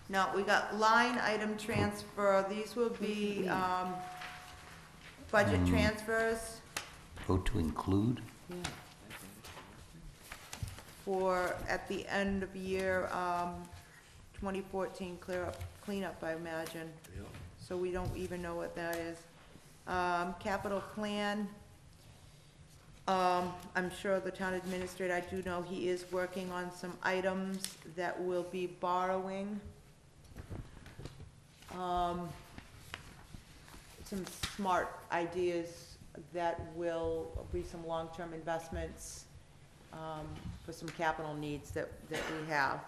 No, we got line item transfer. These will be, budget transfers Vote to include? for, at the end of year, 2014 cleanup, I imagine. Yeah. So we don't even know what that is. Capital plan, I'm sure the town administrator, I do know he is working on some items that will be borrowing. Some smart ideas that will be some long-term investments, for some capital needs that we have.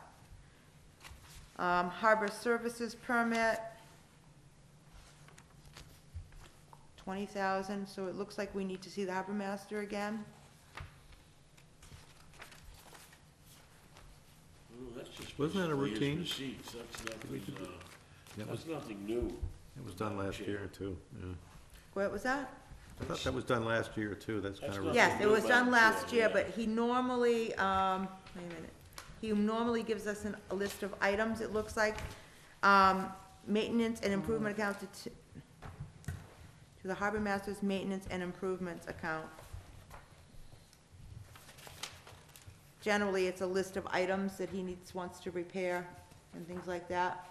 Harbor services permit, 20,000, so it looks like we need to see the harbor master again. Oh, that's just Wasn't that a basically his routine? receipts. That's nothing, That was, that's nothing new. it was done last year too, yeah. What was that? I thought that was done last year too, that's kind of. That's Yes, it was done Madam last Chair, year, yeah. but he normally, wait a minute. He normally gives us a list of items, it looks like. Maintenance and improvement account to the harbor master's maintenance and improvements account. Generally, it's a list of items that he wants to repair and things like that.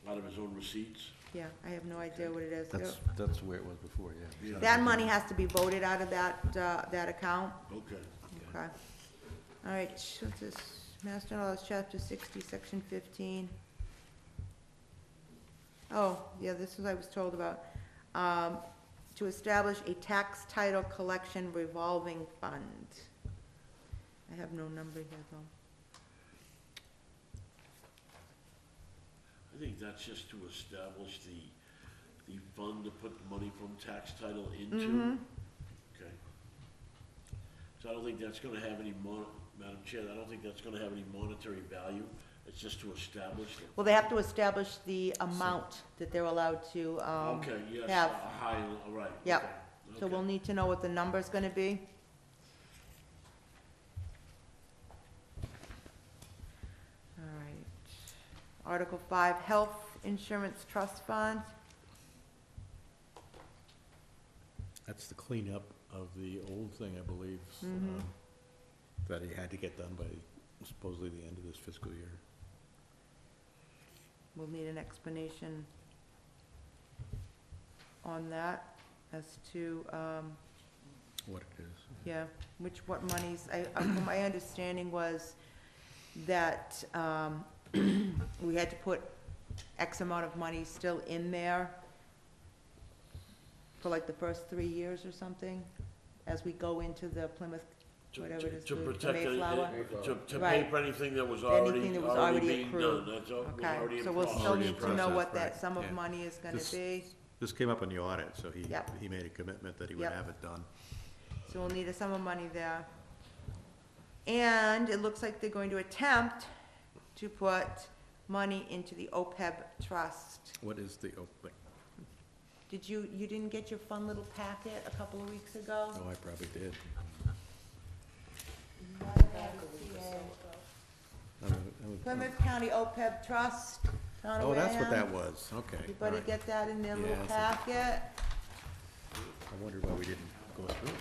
Out of his own receipts. Yeah, I have no idea what it is. That's the way it was before, yeah. Yeah. That money has to be voted out of that account. Okay. Okay. All right, what's this? Mass General Laws, Chapter 60, Section 15. Oh, yeah, this is what I was told about. To establish a tax title collection revolving fund. I have no number here, though. I think that's just to establish the fund to put the money from tax title into. Mhm. Okay. So I don't think that's gonna have any Madam Chair, I don't think that's gonna have any monetary value. It's just to establish the. Well, they have to establish the amount that they're allowed to, Okay, yes, have. a high, all right. Yep. Okay, So okay. we'll need to know what the number's gonna be. All right. Article 5, Health Insurance Trust Fund. That's the cleanup of the old thing, I believe, that he had to get done by supposedly the end of this fiscal year. We'll need an explanation on that as to, What it is. yeah, what monies, my understanding was that, we had to put X amount of money still in there for like the first 3 years or something, as we go into the Plymouth, whatever it is, To the protect, Mayflower. to pay Right. for anything that was Anything that was already being accrued. done, that's all, was Okay, already in so we'll still process. need to know what Process, that right, sum of yeah. money is gonna This- be, This came up in the audit, so Yep. he made a commitment that he would Yep. have it done. so we'll need a sum of money there. And it looks like they're going to attempt to put money into the OPEB trust. What is the, oh, wait, You didn't get your fun little packet a couple of weeks ago? no, I probably did. Plymouth County OPEB Trust, Town of Oh, that's what that Wareham. was, okay. Everybody all right. get that in their little Yeah, packet? I wondered why we didn't go through it.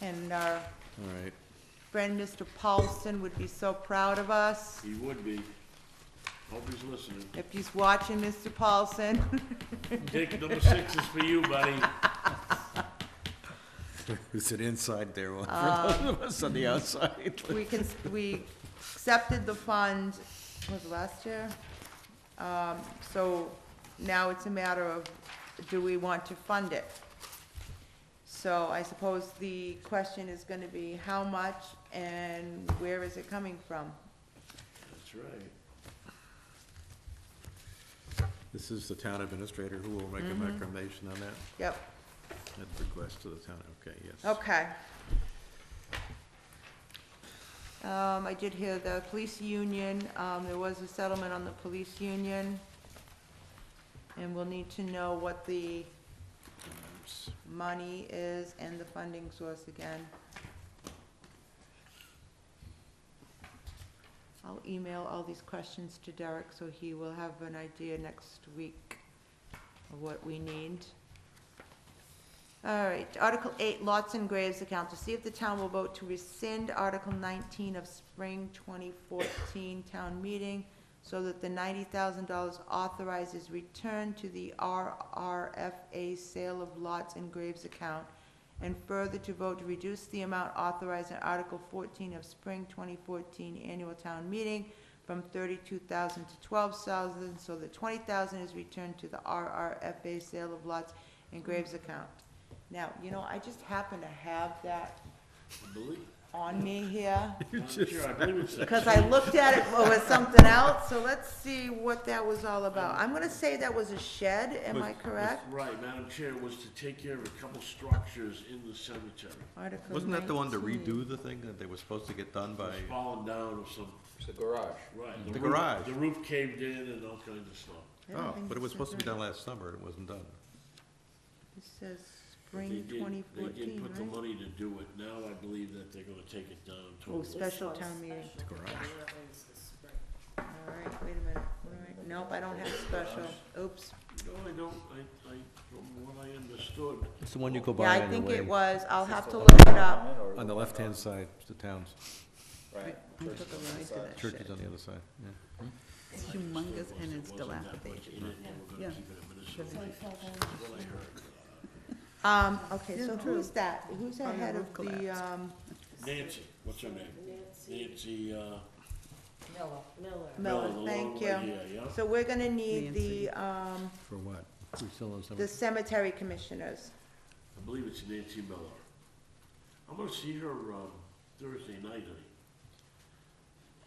And our All right, friend Mr. Paulson would be so proud of us. He would be. Hope he's listening. If he's watching, Mr. Paulson, Take number 6 is for you, buddy. is it inside there, one for those of us on the outside? we accepted the fund, was it last year? So now it's a matter of, do we want to fund it? So I suppose the question is gonna be how much and where is it coming from? That's right. This is the town administrator who will make a recommendation on that, Yep, that request to the town, okay, yes. okay. I did hear the police union, there was a settlement on the police union. And we'll need to know what the money is and the funding source again. I'll email all these questions to Derek, so he will have an idea next week of what we need. All right, Article 8, lots and graves account, to see if the town will vote to rescind Article 19 of Spring 2014 town meeting, so that the $90,000 authorizes return to the RRFA sale of lots and graves account, and further to vote to reduce the amount authorized in Article 14 of Spring 2014 annual town meeting from $32,000 to $12,000, so that $20,000 is returned to the RRFA sale of lots and graves account. Now, I just happen to have that I believe. on me here, I'm sure, I believe it's because I looked at it with something else, so let's see what that was all about. I'm gonna say that was a shed, am I correct? Right, Madam Chair, was to take care of a couple structures in the cemetery. Article Wasn't that the one to 19. redo the thing that they were supposed to get done by? It's fallen down or some, It's a garage. right. The roof- garage. The roof caved in and all kinds of stuff. I don't Oh, think but it was this supposed to be is right. done last summer, and it wasn't done. It says But spring They did 2014, put the right? money to do it. Now I believe that they're gonna take it down Oh, totally. special town meeting. The garage. All right, wait a minute. All right, nope, I don't have special. Oops. No, I don't, from what I understood, It's the one you go Yeah, by I on your think it way. was. I'll have to look it up. On the left-hand side, the towns. Right. I took a ride to that Church is shed. on the other side, yeah. It's humongous and it's wasn't that much dilapidated. in it, they were gonna Yeah. keep it administrative. That's what I heard. Okay, Yeah, so true. who's that? Who's On the ahead roof of the, collapse. Nancy, what's her name? Nancy, Miller. Miller, the thank long you. right here, yeah? So we're gonna need Nancy. For what? We still on the cemetery commissioners. I believe it's Nancy Miller. I'm gonna see her, Thursday night, honey.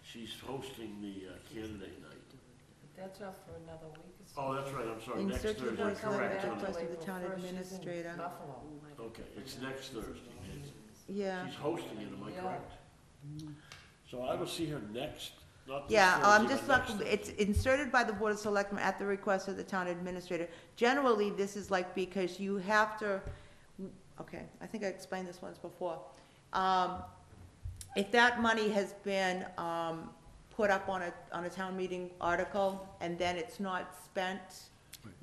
She's hosting the, candidate night. That's not for another week or so. Oh, that's right, I'm sorry, In next search of Thursday, voice correct, letter honey. request of the town administrator. Buffalo. Okay, it's next Thursday, Nancy. Yeah. She's hosting it, am I Yeah. correct? So I will see her next, not this Yeah, I'm Thursday, just but looking, next it's inserted by the Board of Selectmen at the request of the town administrator. Generally, this is like because you have to, okay, I think I explained this once before. if that money has been, put up on a town meeting article, and then it's not spent,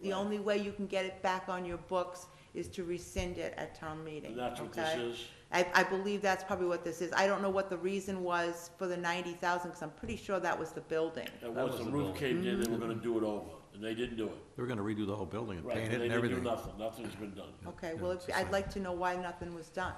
the only way you can get it back on your books is to rescind it at town meeting, And that's what this okay? is? I believe that's probably what this is. I don't know what the reason was for the 90,000, because I'm pretty sure that was the building. And That once was the the roof caved in, Mm-hmm. they were gonna do it over, and they didn't do it. They were gonna redo the whole building and Right, paint and it they and didn't do everything. nothing, nothing's been done. Okay, Yeah, well, it's the I'd same. like to know why nothing was done.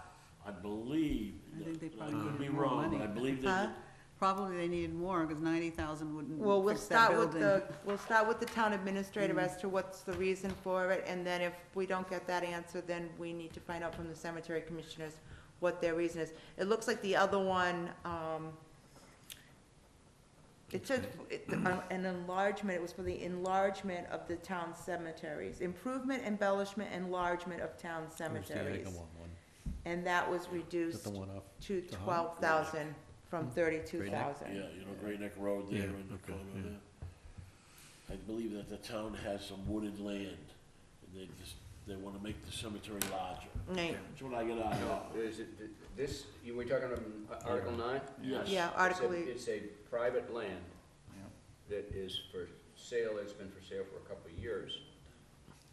I believe, I think they I probably could be needed more wrong, but money. I believe Huh? they, Probably they needed more, because 90,000 wouldn't Well, we'll fix that start with building. we'll start with the town administrator as to what's the reason for it, and then if we don't get that answer, then we need to find out from the cemetery commissioners what their reason is. It looks like the other one, it says an enlargement, it was for the enlargement of the town cemeteries, improvement, embellishment, enlargement of town cemeteries. And that was reduced the one off to the hall? 12,000 from 32,000. yeah, Great Neck Road there Yeah, in the okay, corner yeah. there. I believe that the town has some wooded land, and they wanna make the cemetery larger. Right. That's what I get out of it. Is it, this, you were talking about Article 9? Yes. Yeah, It's Article a- 8. It's a private land that is for sale, it's been for sale for a couple of years.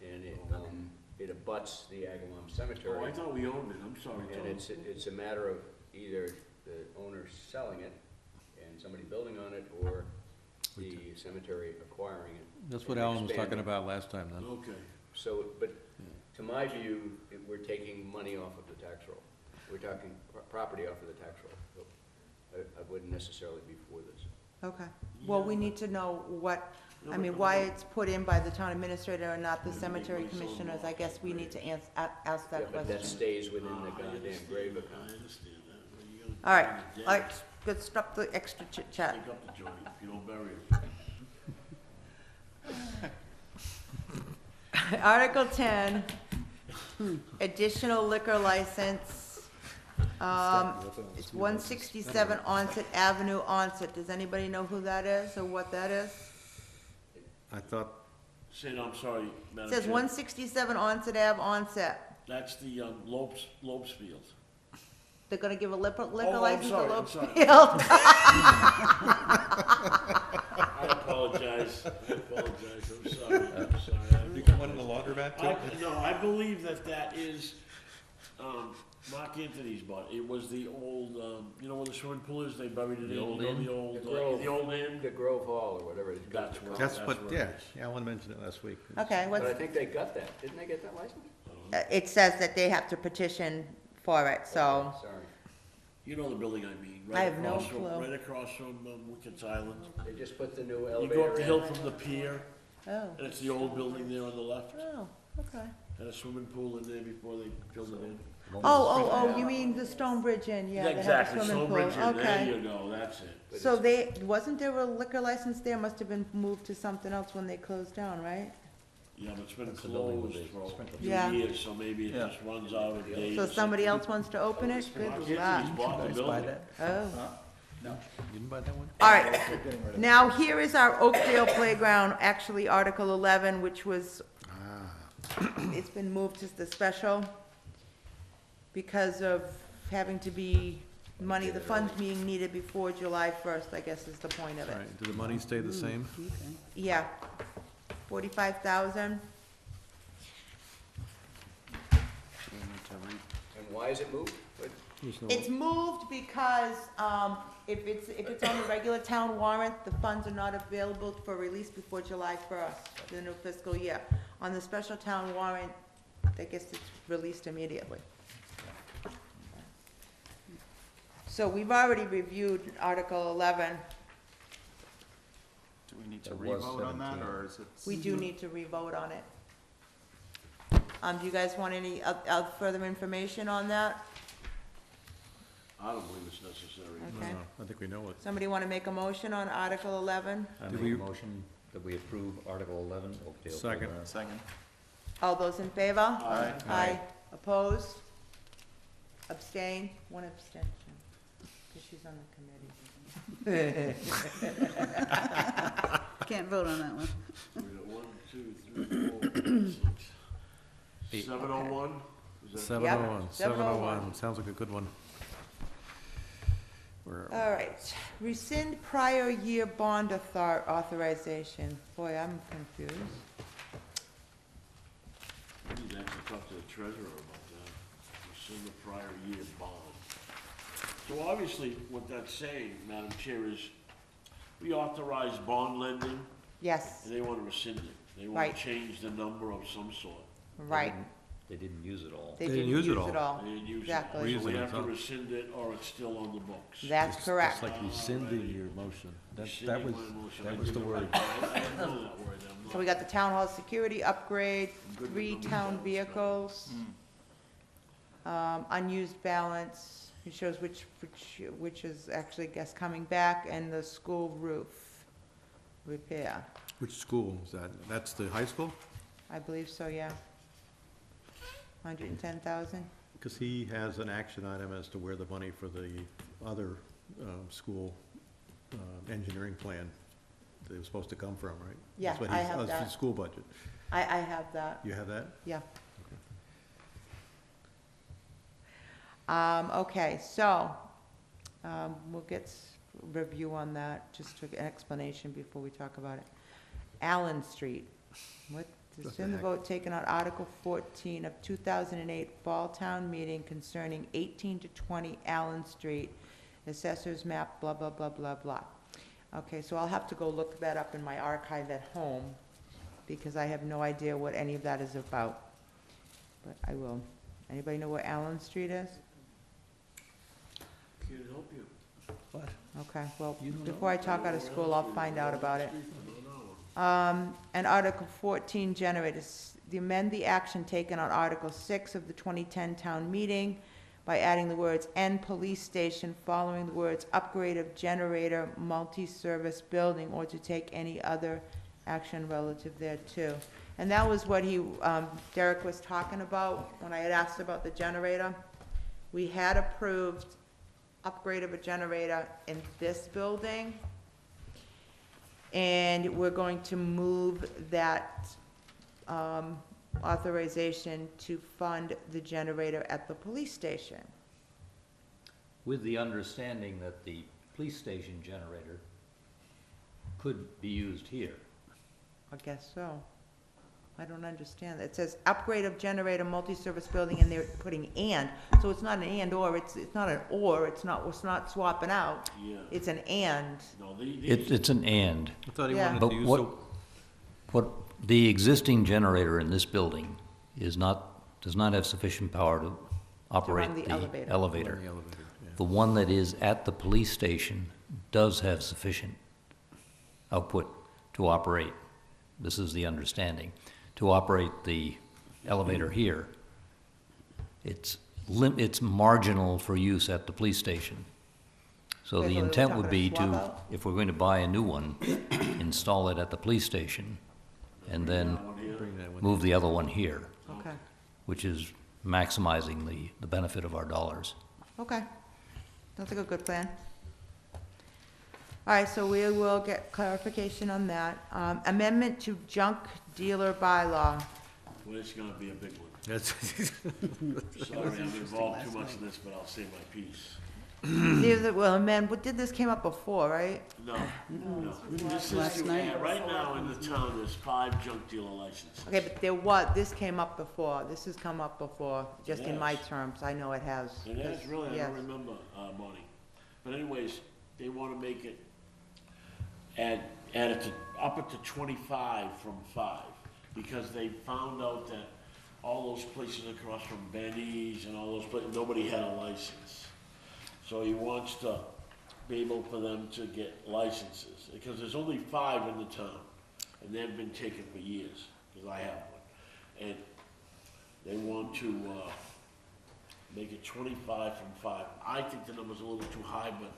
And it abuts the Agawam Oh, Cemetery. I thought we owned it, I'm sorry, And Tom. it's a matter of either the owner selling it and somebody building on it, or the cemetery acquiring it. That's what and Alan was talking expanding. about last time then. Okay. So, but to my view, we're taking money off of the tax roll. We're talking property off of the tax roll. So I wouldn't necessarily be for this. Okay, well, we need to know what, I mean, why it's put in by the town administrator and not the cemetery commissioners. I guess we need to ask Yeah, that but that question. stays within the I goddamn understand grave that, account. I understand that. Well, you gotta All right, take it all down. right, let's stop the extra chit chat. Take up the joint, if you don't bury it. Article 10, additional liquor license. It's 167 Onset Avenue, Onset. Does anybody know who that is or what that is? I thought, Say, no, I'm sorry, It Madam says Chair. 167 Onset Ave, Onset. That's the, Lopes Field. They're gonna give a liquor I'm license to sorry, I'm Lopes sorry. Field? I apologize, I'm sorry, you got one in the laundromat No, I believe that is, Mark Anthony's bought, it was the old, you know where the swimming pool is, they buried it in, The you old know, inn? the old, The Grove. the old inn? The Grove Hall or whatever it is. That's where- That's what, where yeah, it is. Alan mentioned it last week. Okay, But I what's, think they got that. Didn't they get that license? it says that they have to petition for it, so, Sorry. You know the building I mean, I right have no across from, clue. right across from Wickens Island. They just put the new You elevator go up the hill in. from the pier, oh, and it's the old building there on the left, oh, okay. and a swimming pool in there before they filled it in. Oh, you mean the Stone Bridge Inn, yeah, they have a Exactly, swimming pool, Stonebridge Inn, there okay. you go, that's it. But So it's- they, wasn't there a liquor license there, must have been moved to something else when they closed down, right? Yeah, but it's been That's the building with closed the for a sprinkler. few Yeah. years, so maybe it Yeah. just runs out of date. So or somebody something. else wants to open it? Good Mark luck. Anthony's bought the building. Oh, You didn't buy that one? all right. Now, here is our Oakdale Playground, actually Article 11, which was, it's been moved to the special because of having to be, money, the funds being needed before July 1st, I guess is the point of All it. right, did the money stay the same? Okay. Yeah, 45,000. And why is it moved? What- It's moved because, if it's on the regular town warrant, the funds are not available for release before July 1st, the new fiscal year. On the special town warrant, I guess it's released immediately. So we've already reviewed Article 11. Do we need to It was revote on that, 17. or is it? We do need to revote on it. Do you guys want any further information on that? I don't believe it's necessary. Okay. I think we know it. Somebody want to make a motion on Article 11? I Did make we- a motion that we approve Article 11, Oakdale Second. Playground. Second. All those in favor? Aye. Aye. Opposed? Abstain? One abstention, because she's on the committee. Can't vote on that one. We got 1, 2, 3, 4, 6. 701? Is that? 701, 701. 701, sounds like a good one. Where, All right, rescind prior year bond authorization. Boy, I'm confused. We need to actually talk to the treasurer about that. Rescind the prior year bond. So obviously, what that's saying, Madam Chair, is we authorize bond lending, Yes, and they want to rescind it. They want Right. to change the number of some sort. right. They didn't use it all. They didn't use it all. They didn't use it. Exactly. So we Using it, have to huh? rescind it, or it's still on the books. That's It's correct. like rescinding your motion. That Rescinding was, my motion. that I was the didn't- word. I didn't know that word. I'm So we not- got the town hall security upgrade, Good with 3 numbers, town that's vehicles, unused balance, it shows which is actually, I guess, coming back, and the school roof repair. which school is that? That's the high school? I believe so, yeah. 110,000? Because he has an action item as to where the money for the other school engineering plan that was supposed to come from, right? Yeah, That's what I he's- have that's that. the school budget. I have that, You have that? yeah. Okay, so, we'll get review on that, just to an explanation before we talk about it. Allen Street, what, What rescind the the heck? vote taken on Article 14 of 2008 Fall Town Meeting concerning 18 to 20 Allen Street, Assessor's Map, blah, blah, blah, blah, blah. Okay, so I'll have to go look that up in my archive at home, because I have no idea what any of that is about. But I will. Anybody know where Allen Street is? Can't help you. What? Okay, well, You don't know? before I talk out of school, I'll find out about it. I don't know. And Article 14, generators, amend the action taken on Article 6 of the 2010 town meeting by adding the words "and police station" following the words "upgrade of generator, multi-service building," or to take any other action relative thereto. And that was what Derek was talking about when I had asked about the generator. We had approved upgrade of a generator in this building, and we're going to move that authorization to fund the generator at the police station. With the understanding that the police station generator could be used here. I guess so. I don't understand. It says upgrade of generator, multi-service building, and they're putting "and," so it's not an "and" or, it's not an "or," it's not swapping out. Yeah. It's an "and." No, these. It's an and. I thought he Yeah. wanted But to use what the existing generator in this building does not have sufficient power to operate the the elevator. elevator. the elevator, yeah. The one that is at the police station does have sufficient output to operate. This is the understanding. To operate the elevator here, it's marginal for use at the police station. So Okay, the so we're intent talking would be a swap to, out? if we're going to buy a new one, install it at the police station, and then Bring that one. move the other one here, Okay, which is maximizing the benefit of our dollars. okay. Sounds like a good plan. All right, so we will get clarification on that. Amendment to junk dealer bylaw. Well, it's gonna be a big one. That's, Sorry, I'm involved too much in this, but I'll say my piece. Well, amend, what did this came up before, right? No, no. This Last is, night. right now in the town, there's 5 junk dealer licenses. Okay, but this came up before, this has come up before, just in my Yes. terms, I know it has. It is, really, I Yes. don't remember, Bonnie. But anyways, they wanna make it, add it to, up it to 25 from 5, because they found out that all those places across from Benny's and all those places, nobody had a license. So he wants to be able for them to get licenses, because there's only 5 in the town, and they've been taken for years, because I have one. And they want to, make it 25 from 5. I think the number's a little too high, but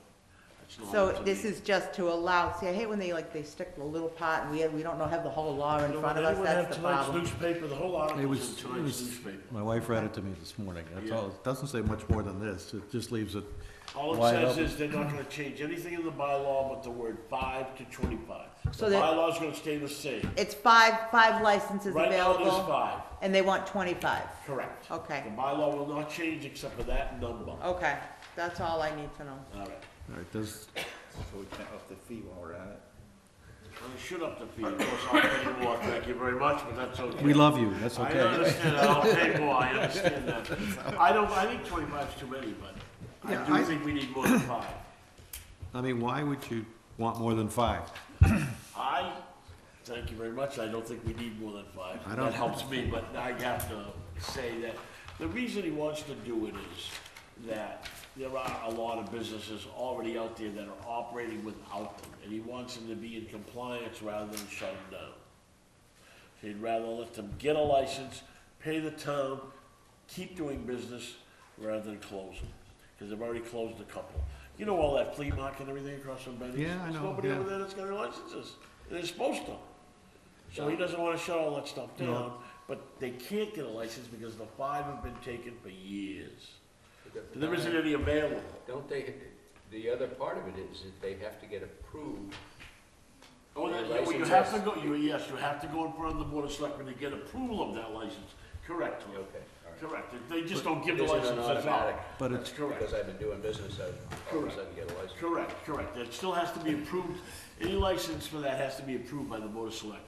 it's not So up to this me. is just to allow, see, I hate when they stick the little part, and we don't know, have the whole law in You know, front of when us, anyone that's have the tonight's problem. newspaper, the whole it article's was, in it tonight's was, newspaper. my wife read it to me this morning, that's Yeah. all, it doesn't say much more than this, it just leaves it All it wide says open. is they're not gonna change anything in the bylaw but the word 5 to 25. So The that- bylaw's gonna stay the same. It's five licenses Right now, available, there's 5, and they want 25. correct. Okay, The bylaw will not change except for that number. okay, that's all I need to know. All right. All right, does, So we can't up the fee while we're at it. I should up the fee, of course, I'll pay more, thank you very much, but that's okay. we love you, that's I okay. understand that, I'll pay more, I understand that. I think 25 is too many, but Yeah, I do I- think we need more than 5. I mean, why would you want more than 5? Thank you very much, I don't think we need more than 5. I don't- That helps me, but I have to say that the reason he wants to do it is that there are a lot of businesses already out there that are operating without them, and he wants them to be in compliance rather than shut them down. He'd rather let them get a license, pay the town, keep doing business, rather than close them, because they've already closed a couple. You know all that flea market and everything across from Benny's? Yeah, I know, There's nobody yeah. over there that's got any licenses, and they're supposed to. So he doesn't wanna shut all that stuff No. down, but they can't get a license because the 5 have been taken for years. There isn't any available. Don't they, the other part of it is that they have to get approved. Oh, Their well, you license have is- to go, yes, you have to go in front of the board of selectmen to get approval of that license. Correct, Lou. Okay, all right. Correct. They just don't give It the isn't an licenses automatic. out. But That's correct. Because I've been doing business, I all of a sudden get a license. Correct, correct. It still has to be approved, any license for that has to be approved by the board of selectmen.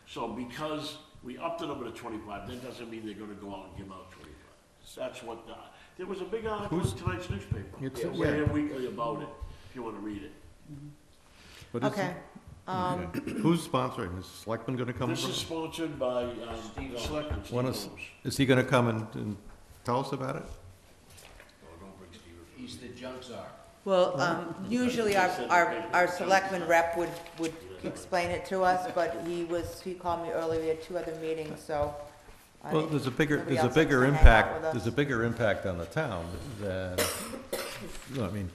So because we upped the number to 25, that doesn't mean they're gonna go out and give out 25. That's what, there was a big article in Who's- tonight's newspaper. It's- Yeah, Wareham Weekly about it, if you wanna read it. But is Okay, it- Who's sponsoring? Is Selectman gonna come? This from- is sponsored by, Steve the Owens. selectmen, Steve One Owens. is he gonna come and tell us about it? Oh, don't bring Steve. He's the junk czar. well, usually our selectman rep would explain it to us, but he called me earlier, we had 2 other meetings, so. I Well, didn't- there's a bigger, nobody there's a else wants bigger to hang out impact, with us. there's a bigger impact on the town than, no, I mean,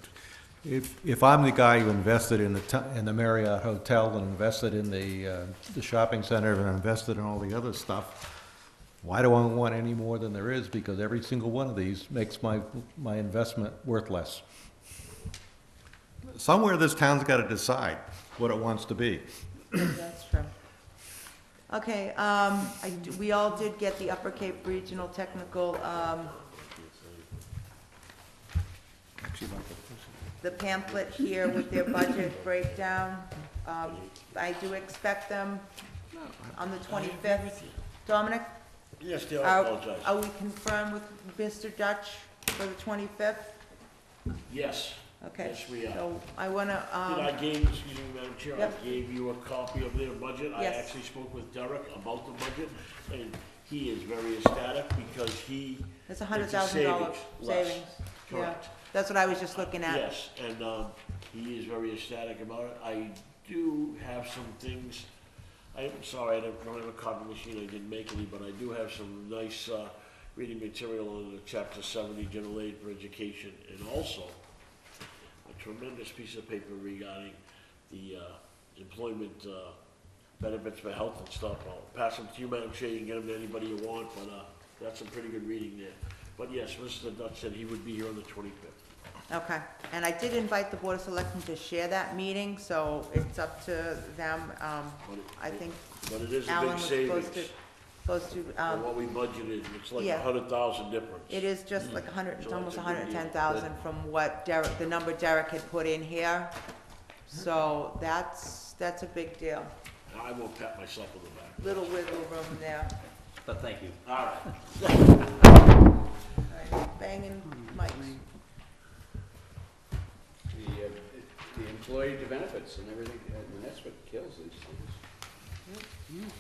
if I'm the guy who invested in in the Marriott Hotel and invested in the shopping center and invested in all the other stuff, why do I want any more than there is? Because every single one of these makes my investment worth less. Somewhere this town's gotta decide what it wants to be. That's true. Okay, we all did get the Upper Cape Regional Technical, the pamphlet here with their budget breakdown. I do expect them on the 25th. Dominic, Yes, Dale, I are apologize. are we confirmed with Mr. Dutch for the 25th? Yes. Okay. Yes, we are. So I want Did I to, gave, excuse me, Madam Chair, Yep. I gave you a copy of their budget. I Yes. actually spoke with Derek about the budget, and he is very ecstatic because he, it's $100,000 less. savings. Yeah, Correct. that's what I was just looking at. Yes, and, he is very ecstatic about it. I do have some things, I'm sorry, I don't have a copy machine, I didn't make any, but I do have some nice, reading material on the chapter 70, general aid for education, and also a tremendous piece of paper regarding the, employment, benefits for health and stuff. I'll pass them to you, Madam Chair, you can get them to anybody you want, but, that's some pretty good reading there. But yes, Mr. Dutch said he would be here on the 25th. Okay, and I did invite the Board of Selectmen to share that meeting, so it's up to them. But it- I think But it is a Alan big was savings supposed to, for what we budgeted. It's like yeah. 100,000 difference. it is just like 100, it's So almost that's a good deal. 110,000 from what Derek, the number Derek had put in here. So that's a big deal. I won't pat myself on the back. Little wiggle room there. But thank you. All right. All right, banging mics. The employee benefits and everything, and that's what kills these things.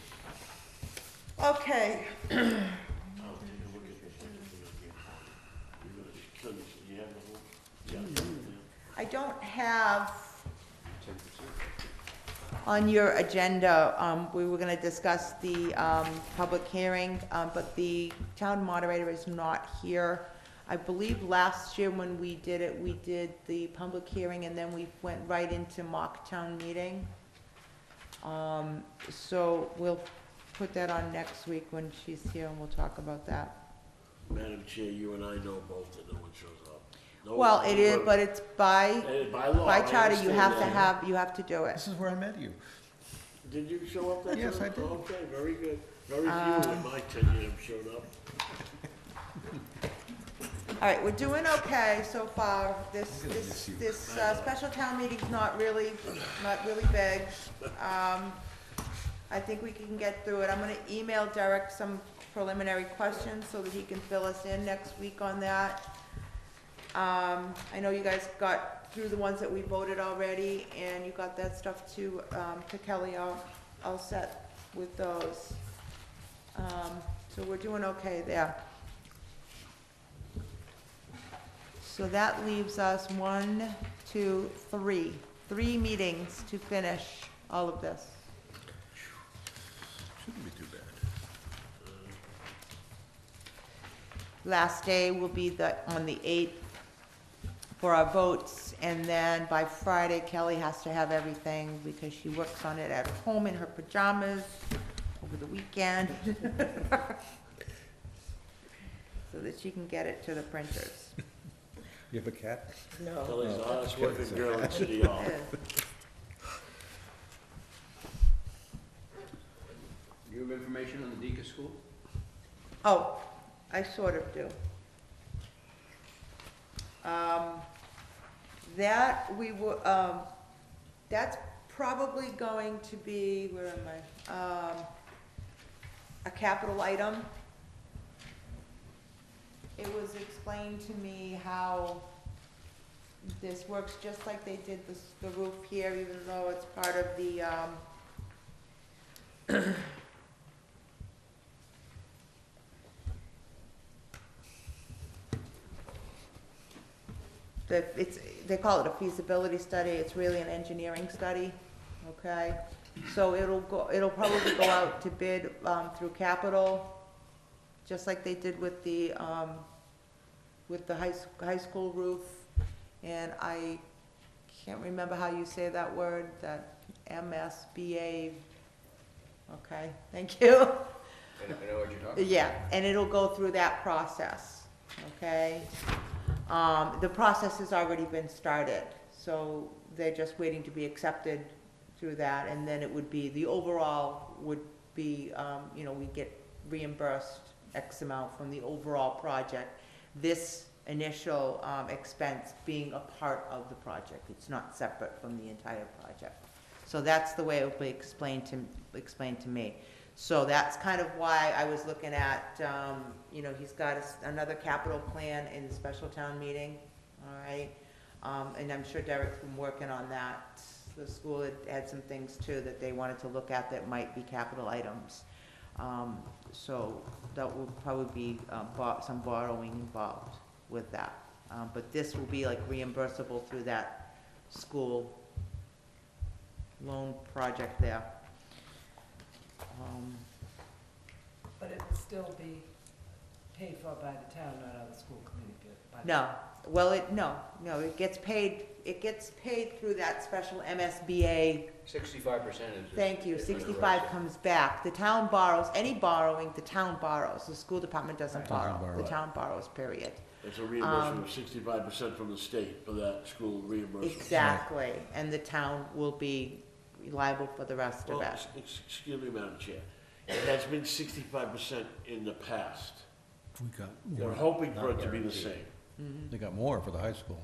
Okay, I'll take a look at this thing again. You have the whole, yeah. I don't have on your agenda, we were gonna discuss the, public hearing, but the town moderator is not here. I believe last year when we did it, we did the public hearing and then we went right into mock town meeting. So we'll put that on next week when she's here and we'll talk about that. Madam Chair, you and I know both that no one shows up. No Well, one- it is, but it's by By law, by I charter, you understand have to that. have, you have to do it. This is where I met you. Did you show up that Yes, time? I did. Okay, very good. Very few in my tenure have shown up. All right, we're doing okay so far. This special town meeting's not really big. I think we can get through it. I'm gonna email Derek some preliminary questions so that he can fill us in next week on that. I know you guys got through the ones that we voted already, and you got that stuff to Kelly all set with those. So we're doing okay there. So that leaves us 1, 2, 3. 3 meetings to finish all of this. Shouldn't be too bad. Last day will be on the 8th for our votes, and then by Friday, Kelly has to have everything because she works on it at home in her pajamas over the weekend. So that she can get it to the printers. You have a cat? No. Kelly's the hardest working girl in City Hall. Do you have information on the Deacon School? Oh, I sort of do. That's probably going to be, where am I? A capital item. It was explained to me how this works just like they did the roof here, even though it's part of the, they call it a feasibility study. It's really an engineering study, okay? So it'll probably go out to bid through capital, just like they did with the high school roof. And I can't remember how you say that word, that MSBA. Okay, thank you. I know what you're talking about. Yeah, and it'll go through that process, okay? The process has already been started, so they're just waiting to be accepted through that, and then it would be, the overall would be, we get reimbursed X amount from the overall project. This initial expense being a part of the project. It's not separate from the entire project. So that's the way it will be explained to me. So that's kind of why I was looking at, he's got another capital plan in the special town meeting, all right? And I'm sure Derek's been working on that. The school had some things too that they wanted to look at that might be capital items. So that will probably be some borrowing involved with that. But this will be like reimbursable through that school loan project there. But it will still be paid for by the town, not out of the school committee. No, well, it gets paid through that special MSBA. 65% is. Thank you, is 65 under comes back. The town borrows, any borrowing, the town borrows. The school department doesn't borrow. The town borrows, period. It's a reimbursement of 65% from the state for that school reimbursement. Exactly, and the town will be liable for the rest of Well, it. excuse me, Madam Chair. It has been 65% in the past. We got They're more. hoping for Not it to be the guaranteed. same. They got more for the high school.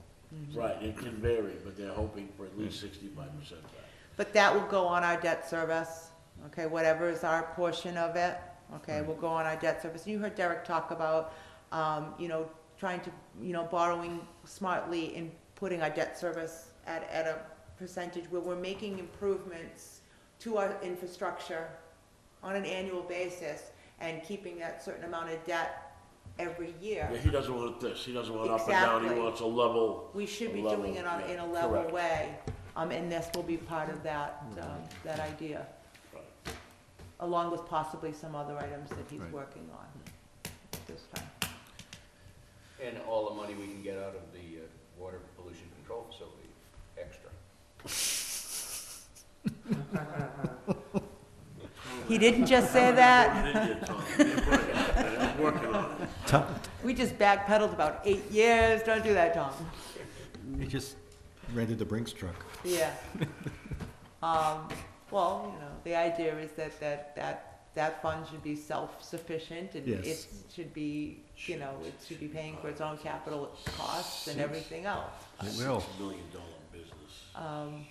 Right, it can vary, but they're hoping for at least 65% back. But that will go on our debt service, okay, whatever is our portion of it, okay, will go on our debt service. You heard Derek talk about, trying to, borrowing smartly and putting our debt service at a percentage where we're making improvements to our infrastructure on an annual basis and keeping that certain amount of debt every year. Yeah, he doesn't want this, he doesn't want up and down, he Exactly. wants a level. We should be A doing it level, in yeah, a level correct. way, and this will be part of that, that idea, Right. along with possibly some other items that he's Right. working on this time. And all the money we can get out of the water pollution control facility, extra. He didn't just say that. I'm working on it. We just backpedaled about 8 years. Don't do that, Tom. He just rented the Brinks truck. Yeah. Well, the idea is that that fund should be self-sufficient and Yes. it should be, you know, it should be paying for its own capital costs and everything else. It will. $6 million business. Um,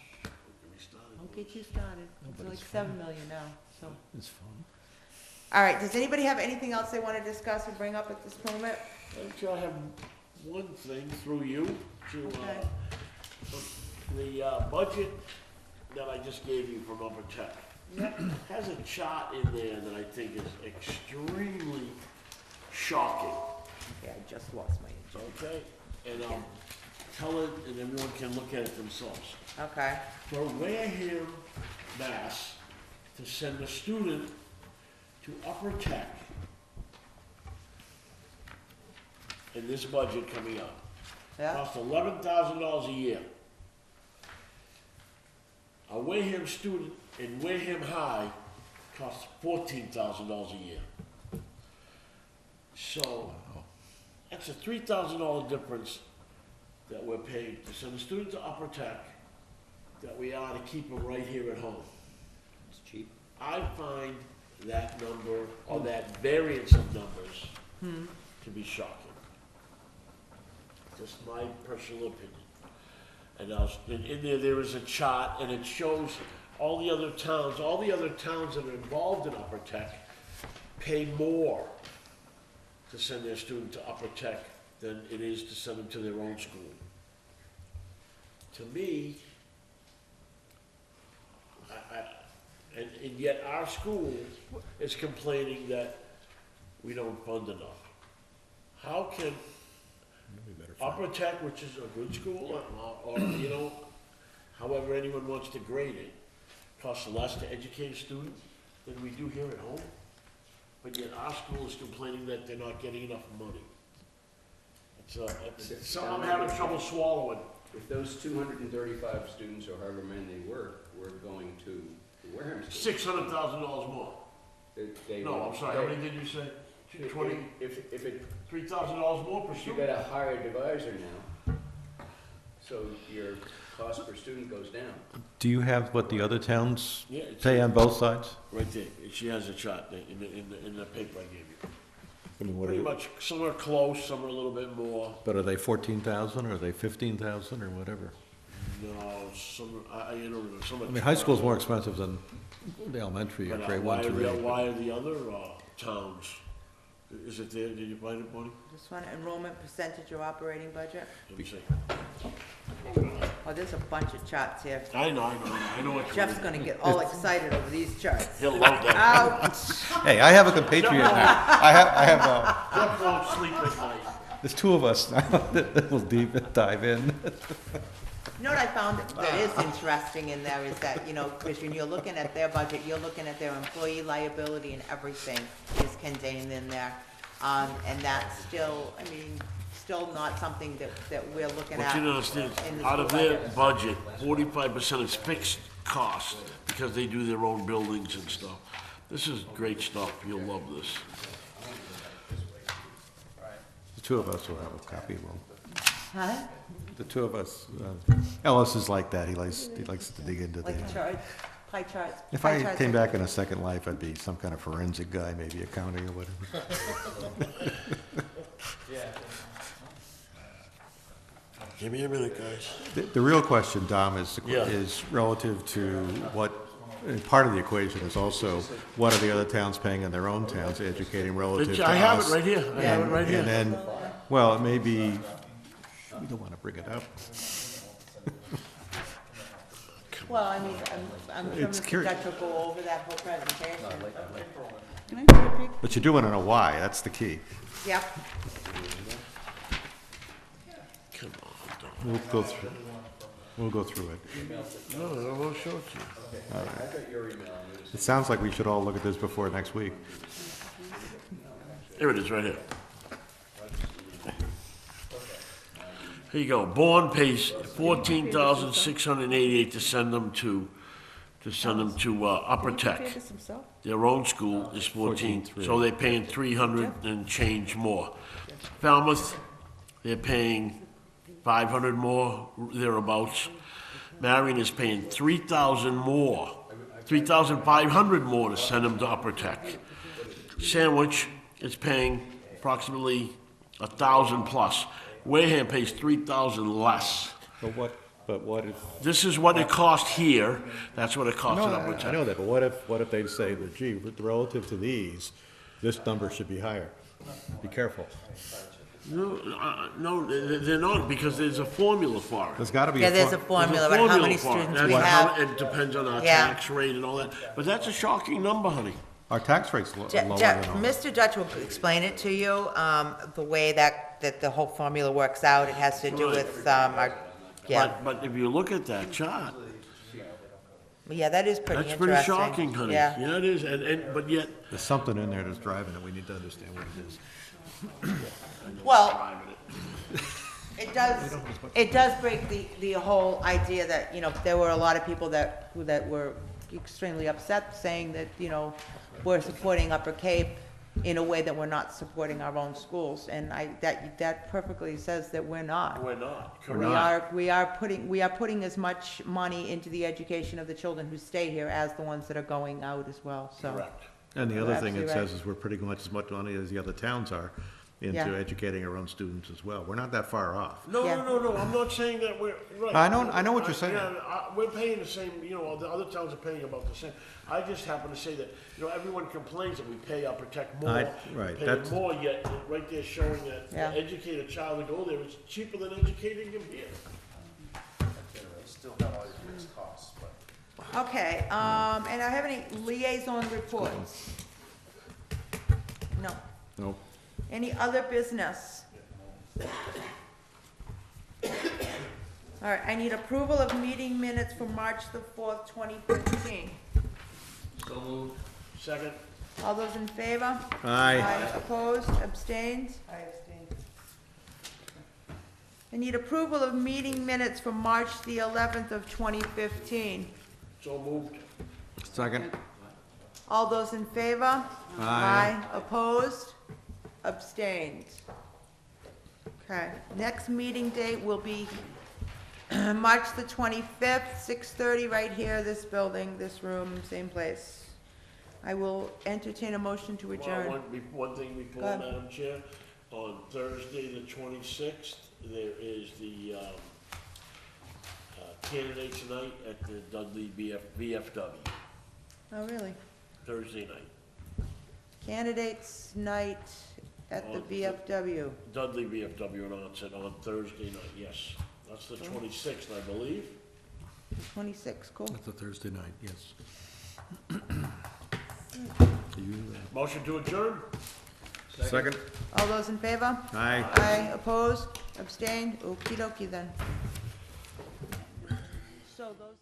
We started Don't with- get you started. It's like 7 million now, so. It's fun. All right, does anybody have anything else they want to discuss or bring up at this moment? Actually, I have one thing through you to, Okay. the, budget that I just gave you from Upper Tech. Has a chart in there that I think is extremely shocking, Yeah, I just lost my agenda. okay? And I'll tell it, and everyone can look at it themselves. Okay, For Wareham, Mass, to send a student to Upper Tech in this budget coming up, yeah, costs $11,000 a year. A Wareham student in Wareham High costs $14,000 a year. So, that's a $3,000 difference that we're paying to send a student to Upper Tech that we are to keep them right here at home. It's cheap. I find that number, or that variance of numbers, to be shocking. Just my personal opinion. And in there is a chart, and it shows all the other towns that are involved in Upper Tech pay more to send their student to Upper Tech than it is to send them to their own school. To me, and yet our school is complaining that we don't fund enough. How can Upper Tech, which is a good school, or, you know, however anyone wants to grade it, cost less to educate a student than we do here at home? But yet our school is complaining that they're not getting enough money. It's something I'm having trouble swallowing. If those 235 students, or however many they were going to the Wareham school, $600,000 more. they No, would- I'm sorry, how many did you say? If 20, it, $3,000 more per you student? got a higher divisor now, so your cost per student goes down. Do you have what the other towns Yeah, it's pay on both sides? right there. She has a chart there in the paper I gave you. I mean, what Pretty are, much, some are close, some are a little bit more. but are they 14,000 or are they 15,000 or whatever? No, some, I don't know, some are. I mean, high school's more expensive than the elementary, But, grade why 1 are through the, 8. why are the other, towns? Is it there, did you find it, Bonnie? just want enrollment percentage of operating budget. Let me see. Oh, there's a bunch of charts here. I know what you're. Jeff's gonna get all excited over these charts. He'll love that. Ouch! Hey, I have a compatriot now. I have, Jeff won't sleep at night. there's two of us now that will dive in. You know what I found that is interesting in there is that, you know, because when you're looking at their budget, you're looking at their employee liability and everything is contained in there. And that's still, I mean, still not something that we're looking What at. you don't understand, in the out of school their budget. budget, 45% is fixed cost, because they do their own buildings and stuff. This is great stuff, you'll love this. The two of us will have a copy, well, Huh? the two of us, Ellis is like that, he likes to dig into the. Like charts, pie charts. If pie I charts came are- back in a second life, I'd be some kind of forensic guy, maybe accounting or whatever. Give me a minute, guys. The real question, Dom, is, Yeah. is relative to what, part of the equation is also, what are the other towns paying in their own towns, educating relative to us? I have it right here, I have it right And here. then, well, it may be, we don't want to bring it up. Well, I mean, I'm sure It's Mr. curi- Dutch will go over that whole presentation. Can I take a pic? But you're doing it on a Y, that's the key. Yep, Come on, We'll go through it. don't. No, I won't show it to you. I got your email, It sounds like we should all look at this before next week. Here it is, right here. Here you go, Bourne pays $14,688 to send them to Upper Tech. Their own school is 14, so they're paying 300 and change more. Falmouth, they're paying 500 more, thereabouts. Marion is paying 3,000 more $3,500 more to send them to Upper Tech. Sandwich is paying approximately 1,000 plus. Wareham pays 3,000 less. But what if? This is what it cost here, that's what it costs No, at Upper I Tech. know that, but what if they say that, gee, relative to these, this number should be higher? Be careful. No, they're not, because there's a formula for it. There's gotta be Yeah, a. there's a for- formula There's a about how many formula for it. students we That's how- have. It depends on our Yeah. tax rate and all that, but that's a shocking number, honey. Our tax rate's lower than all. Mr. Dutch will explain it to you, the way that the whole formula works out. It has to do Right. with, our, yeah. But if you look at that chart, Yeah, that is pretty that's interesting. pretty shocking, honey. Yeah. Yeah, it is, but yet, There's something in there that's driving it, we need to understand what it is. Well, it does break the whole idea that, you know, there were a lot of people that were extremely upset, saying that, you know, we're supporting Upper Cape in a way that we're not supporting our own schools, and that perfectly says that we're not. we're not, We're correct. We are putting as much money into the education of the children who stay here as the ones that are going out as well, so. Correct. And the You're other thing it absolutely says is we're putting much as much money as the other towns are into Yeah. educating our own students as well. We're not that far off. No, Yeah. no, I'm not saying that we're, right. I know what you're saying. We're paying the same, you know, the other towns are paying about the same. I just happen to say that, you know, everyone complains that we pay our Protect more. Right, Pay that's- more, yet right there showing that Yeah. to educate a child to go there is cheaper than educating him here. Still have all your fixed costs, but. Okay, and I have any liaison reports? No. Nope. Any other business? All right, I need approval of meeting minutes for March the 4th, 2015. So moved. Second, All those in favor? Aye. Opposed, abstained? I abstained. I need approval of meeting minutes for March the 11th of 2015. so moved. Second. All those in favor? Aye. Opposed? Abstained. Okay, next meeting date will be March the 25th, 6:30, right here, this building, this room, same place. I will entertain a motion to adjourn. One thing before, Go ahead. Madam Chair, on Thursday, the 26th, there is the, candidates night at the Dudley VFW, Oh, really? Thursday night. Candidates night at the Oh, VFW. Dudley VFW in Onset on Thursday night, yes. That's the 26th, I believe. 26, cool. That's a Thursday night, yes. Motion to adjourn? Second. All those in favor? Aye. Aye, opposed, abstained, okey dokey then. So those.